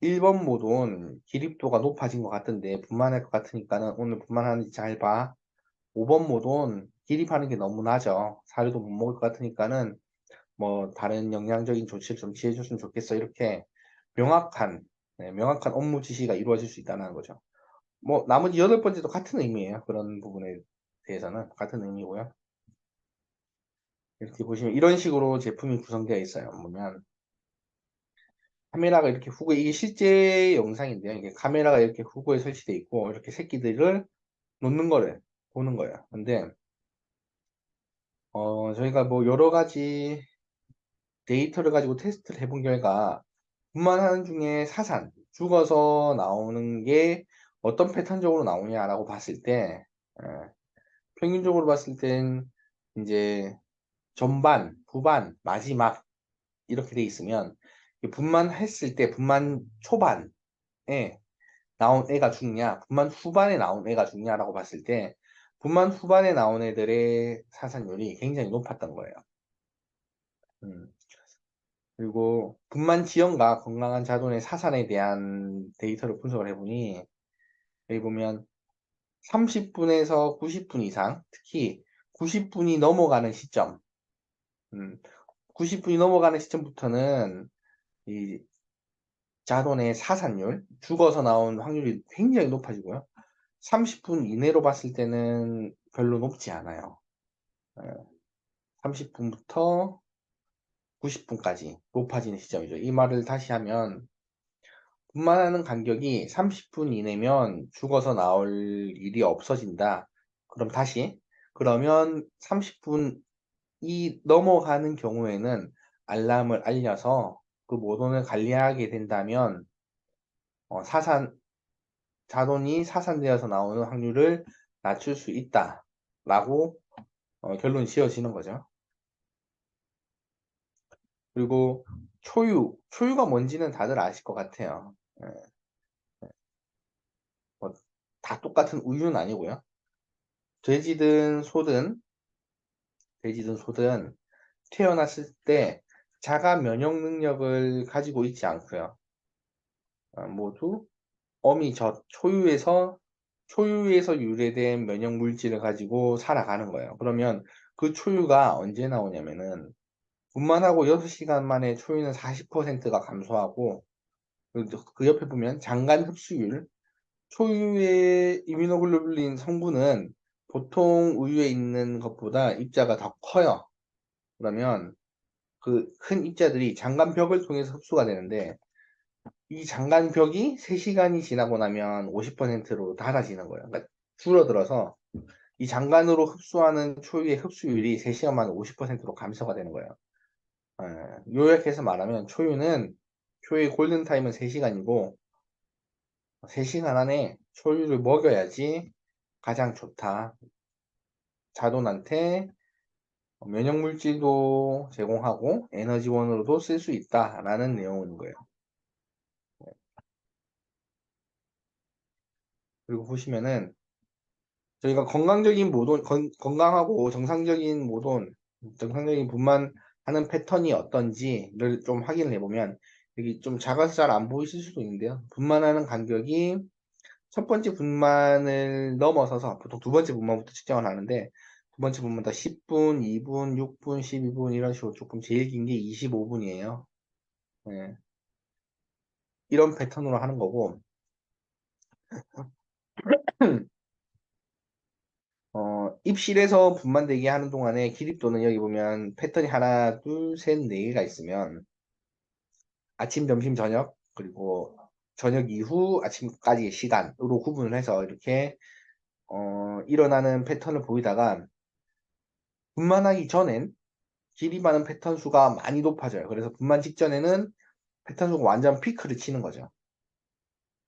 1번 모돈 기립도가 높아진 것 같은데, 분만할 것 같으니까는 오늘 분만하는지 잘 봐. 5번 모돈 기립하는 게 너무 낮아. 사료도 못 먹을 것 같으니까는 뭐 다른 영양적인 조치를 좀 취해줬으면 좋겠어. 이렇게 명확한, 명확한 업무 지시가 이루어질 수 있다는 거죠. 뭐 나머지 8번째도 같은 의미예요. 그런 부분에 대해서는 같은 의미고요. 이렇게 보시면 이런 식으로 제품이 구성되어 있어요. 보면 카메라가 이렇게 후보에, 이게 실제 영상인데요. 이게 카메라가 이렇게 후보에 설치되어 있고 이렇게 새끼들을 놓는 거를 보는 거예요. 근데 저희가 뭐 여러 가지 데이터를 가지고 테스트를 해본 결과 분만하는 중에 사산, 죽어서 나오는 게 어떤 패턴적으로 나오냐라고 봤을 때 예, 평균적으로 봤을 땐 이제 전반, 후반, 마지막 이렇게 돼 있으면 분만했을 때 분만 초반에 나온 애가 죽냐, 분만 후반에 나온 애가 죽냐라고 봤을 때 분만 후반에 나온 애들의 사산율이 굉장히 높았던 거예요. 음. 그리고 분만 지연과 건강한 자손의 사산에 대한 데이터를 분석을 해보니 여기 보면 30분에서 90분 이상, 특히 90분이 넘어가는 시점, 90분이 넘어가는 시점부터는 이 자손의 사산율, 죽어서 나온 확률이 굉장히 높아지고요. 30분 이내로 봤을 때는 별로 높지 않아요. 30분부터 90분까지 높아지는 시점이죠. 이 말을 다시 하면 분만하는 간격이 30분 이내면 죽어서 나올 일이 없어진다. 그럼 다시 그러면 30분이 넘어가는 경우에는 알람을 알려서 그 모돈을 관리하게 된다면 사산 자돈이 사산되어서 나오는 확률을 낮출 수 있다라고 결론이 지어지는 거죠. 그리고 초유가 뭔지는 다들 아실 것 같아요. 예, 뭐다 똑같은 우유는 아니고요. 돼지든 소든 돼지든 소든 태어났을 때 자가 면역 능력을 가지고 있지 않고요. 모두 초유에서 유래된 면역 물질을 가지고 살아가는 거예요. 그러면 그 초유가 언제 나오냐면은 분만하고 6시간 만에 초유는 40%가 감소하고 그 옆에 보면 장간 흡수율, 초유의 이뮤노글로불린 성분은 보통 우유에 있는 것보다 입자가 더 커요. 그러면 그 큰 입자들이 장간벽을 통해서 흡수가 되는데 이 장간벽이 3시간이 지나고 나면 50%로 닫아지는 거예요. 그러니까 줄어들어서 이 장간으로 흡수하는 초유의 흡수율이 3시간 만에 50%로 감소가 되는 거예요. 요약해서 말하면 초유의 골든타임은 3시간이고 3시간 안에 초유를 먹여야지 가장 좋다. 자돈한테 면역물질도 제공하고 에너지원으로도 쓸 수 있다라는 내용인 거예요. 그리고 보시면은 저희가 건강하고 정상적인 분만하는 패턴이 어떤지를 좀 확인을 해보면 여기 좀 작아서 잘 안 보이실 수도 있는데요. 분만하는 간격이 첫 번째 분만을 넘어서서 보통 두 번째 분만부터 측정을 하는데 두 번째 분만부터 10분, 2분, 6분, 12분 이런 식으로 조금 제일 긴 게 25분이에요. 이런 패턴으로 하는 거고 입실에서 분만되게 하는 동안에 기립도는 여기 보면 패턴이 하나, 둘, 셋, 네 개가 있으면 아침, 점심, 저녁 그리고 저녁 이후 아침까지의 시간으로 구분을 해서 이렇게 일어나는 패턴을 보이다가 분만하기 전엔 기립하는 패턴 수가 많이 높아져요. 그래서 분만 직전에는 패턴 수가 완전 피크를 치는 거죠.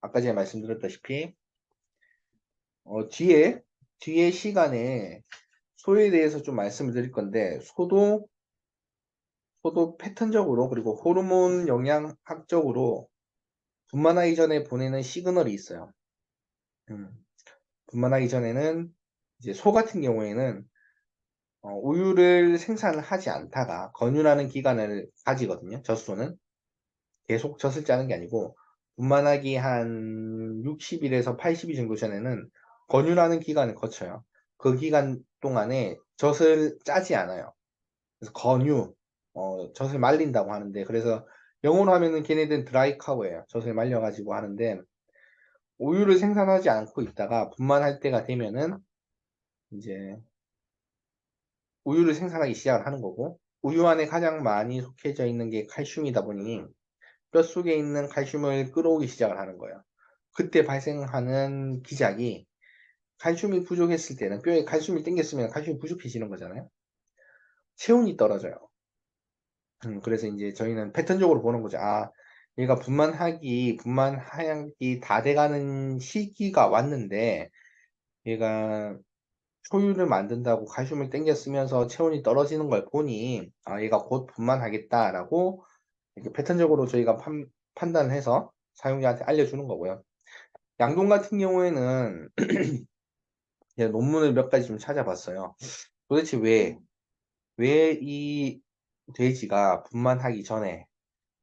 아까 전에 말씀드렸다시피 뒤에 시간에 소에 대해서 좀 말씀을 드릴 건데 소도 패턴적으로 그리고 호르몬 영양학적으로 분만하기 전에 보내는 시그널이 있어요. 음, 분만하기 전에는 이제 소 같은 경우에는 우유를 생산을 하지 않다가 권유라는 기간을 가지거든요. 젖소는 계속 젖을 짜는 게 아니고 분만하기 한 60일에서 80일 정도 전에는 권유라는 기간을 거쳐요. 그 기간 동안에 젖을 짜지 않아요. 그래서 권유, 젖을 말린다고 하는데, 그래서 영어로 하면은 걔네들은 드라이 카우예요. 젖을 말려가지고 하는데, 우유를 생산하지 않고 있다가 분만할 때가 되면은 이제 우유를 생산하기 시작을 하는 거고, 우유 안에 가장 많이 속해져 있는 게 칼슘이다 보니 뼛속에 있는 칼슘을 끌어오기 시작을 하는 거예요. 그때 발생하는 기작이, 칼슘이 부족했을 때는, 뼈에 칼슘이 땡겼으면 칼슘이 부족해지는 거잖아요. 체온이 떨어져요. 그래서 이제 저희는 패턴적으로 보는 거죠. 아, 얘가 분만하기 다 돼가는 시기가 왔는데, 얘가 초유를 만든다고 칼슘을 땡겨 쓰면서 체온이 떨어지는 걸 보니, 아, 얘가 곧 분만하겠다라고 이렇게 패턴적으로 저희가 판단을 해서 사용자한테 알려주는 거고요. 양동 같은 경우에는 제가 논문을 몇 가지 좀 찾아봤어요. 도대체 왜 이 돼지가 분만하기 전에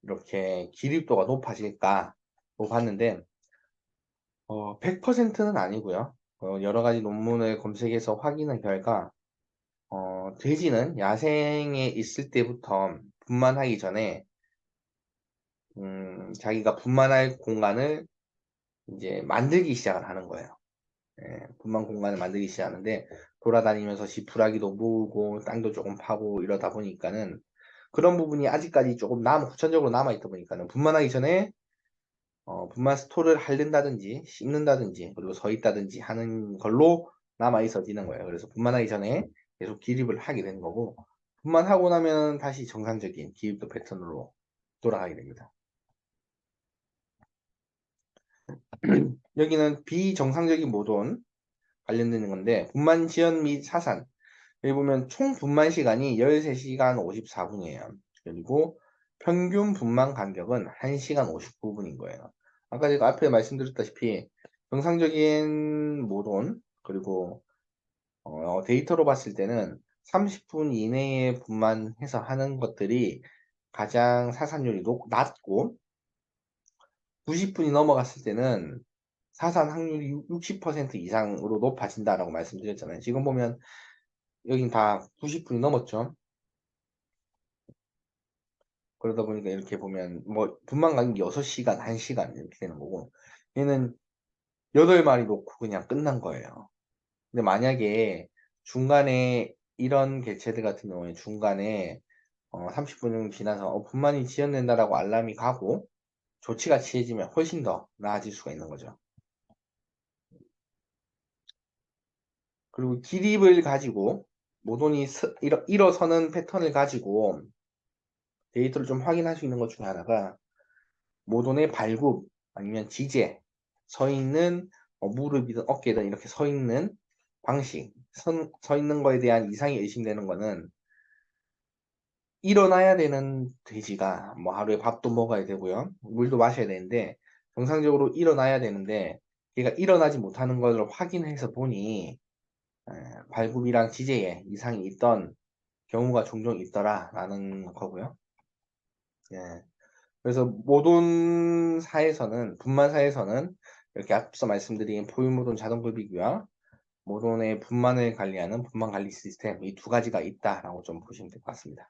이렇게 기립도가 높아질까? 봤는데, 100%는 아니고요. 여러 가지 논문을 검색해서 확인한 결과, 돼지는 야생에 있을 때부터 분만하기 전에, 자기가 분만할 공간을 이제 만들기 시작을 하는 거예요. 예, 분만 공간을 만들기 시작하는데, 돌아다니면서 지푸라기도 모으고 땅도 조금 파고 이러다 보니까는 그런 부분이 아직까지 조금 후천적으로 남아있다 보니까는 분만하기 전에 분말 스토를 할른다든지 씹는다든지 그리고 서 있다든지 하는 걸로 남아 있어지는 거예요. 그래서 분만하기 전에 계속 기립을 하게 되는 거고, 분만하고 나면 다시 정상적인 기립도 패턴으로 돌아가게 됩니다. 여기는 비정상적인 모돈 관련되는 건데, 분만 지연 및 사산, 여기 보면 총 분만 시간이 13시간 54분이에요. 그리고 평균 분만 간격은 1시간 59분인 거예요. 아까 제가 앞에 말씀드렸다시피 정상적인 모돈, 그리고 데이터로 봤을 때는 30분 이내에 분만해서 하는 것들이 가장 사산율이 낮고, 90분이 넘어갔을 때는 사산 확률이 60% 이상으로 높아진다라고 말씀드렸잖아요. 지금 보면 여긴 다 90분이 넘었죠. 그러다 보니까 이렇게 보면 뭐 분만 간격이 6시간, 1시간 이렇게 되는 거고, 얘는 8마리 놓고 그냥 끝난 거예요. 근데 만약에 중간에 이런 개체들 같은 경우에 중간에 30분 정도 지나서 분만이 지연된다라고 알람이 가고 조치가 취해지면 훨씬 더 나아질 수가 있는 거죠. 그리고 기립을 가지고 모돈이 일어서는 패턴을 가지고 데이터를 좀 확인할 수 있는 것 중에 하나가, 모돈의 발굽 아니면 지제, 서 있는 무릎이든 어깨든 이렇게 서 있는 방식, 서 있는 거에 대한 이상이 의심되는 거는, 일어나야 되는 돼지가 뭐 하루에 밥도 먹어야 되고요, 물도 마셔야 되는데 정상적으로 일어나야 되는데 얘가 일어나지 못하는 걸 확인해서 보니 발굽이랑 지제에 이상이 있던 경우가 종종 있더라라는 거고요. 예. 그래서 모돈사에서는, 분만사에서는 이렇게 앞서 말씀드린 포유모돈 자동급이고요, 모돈의 분만을 관리하는 분만관리 시스템, 이 두 가지가 있다라고 좀 보시면 될 것 같습니다.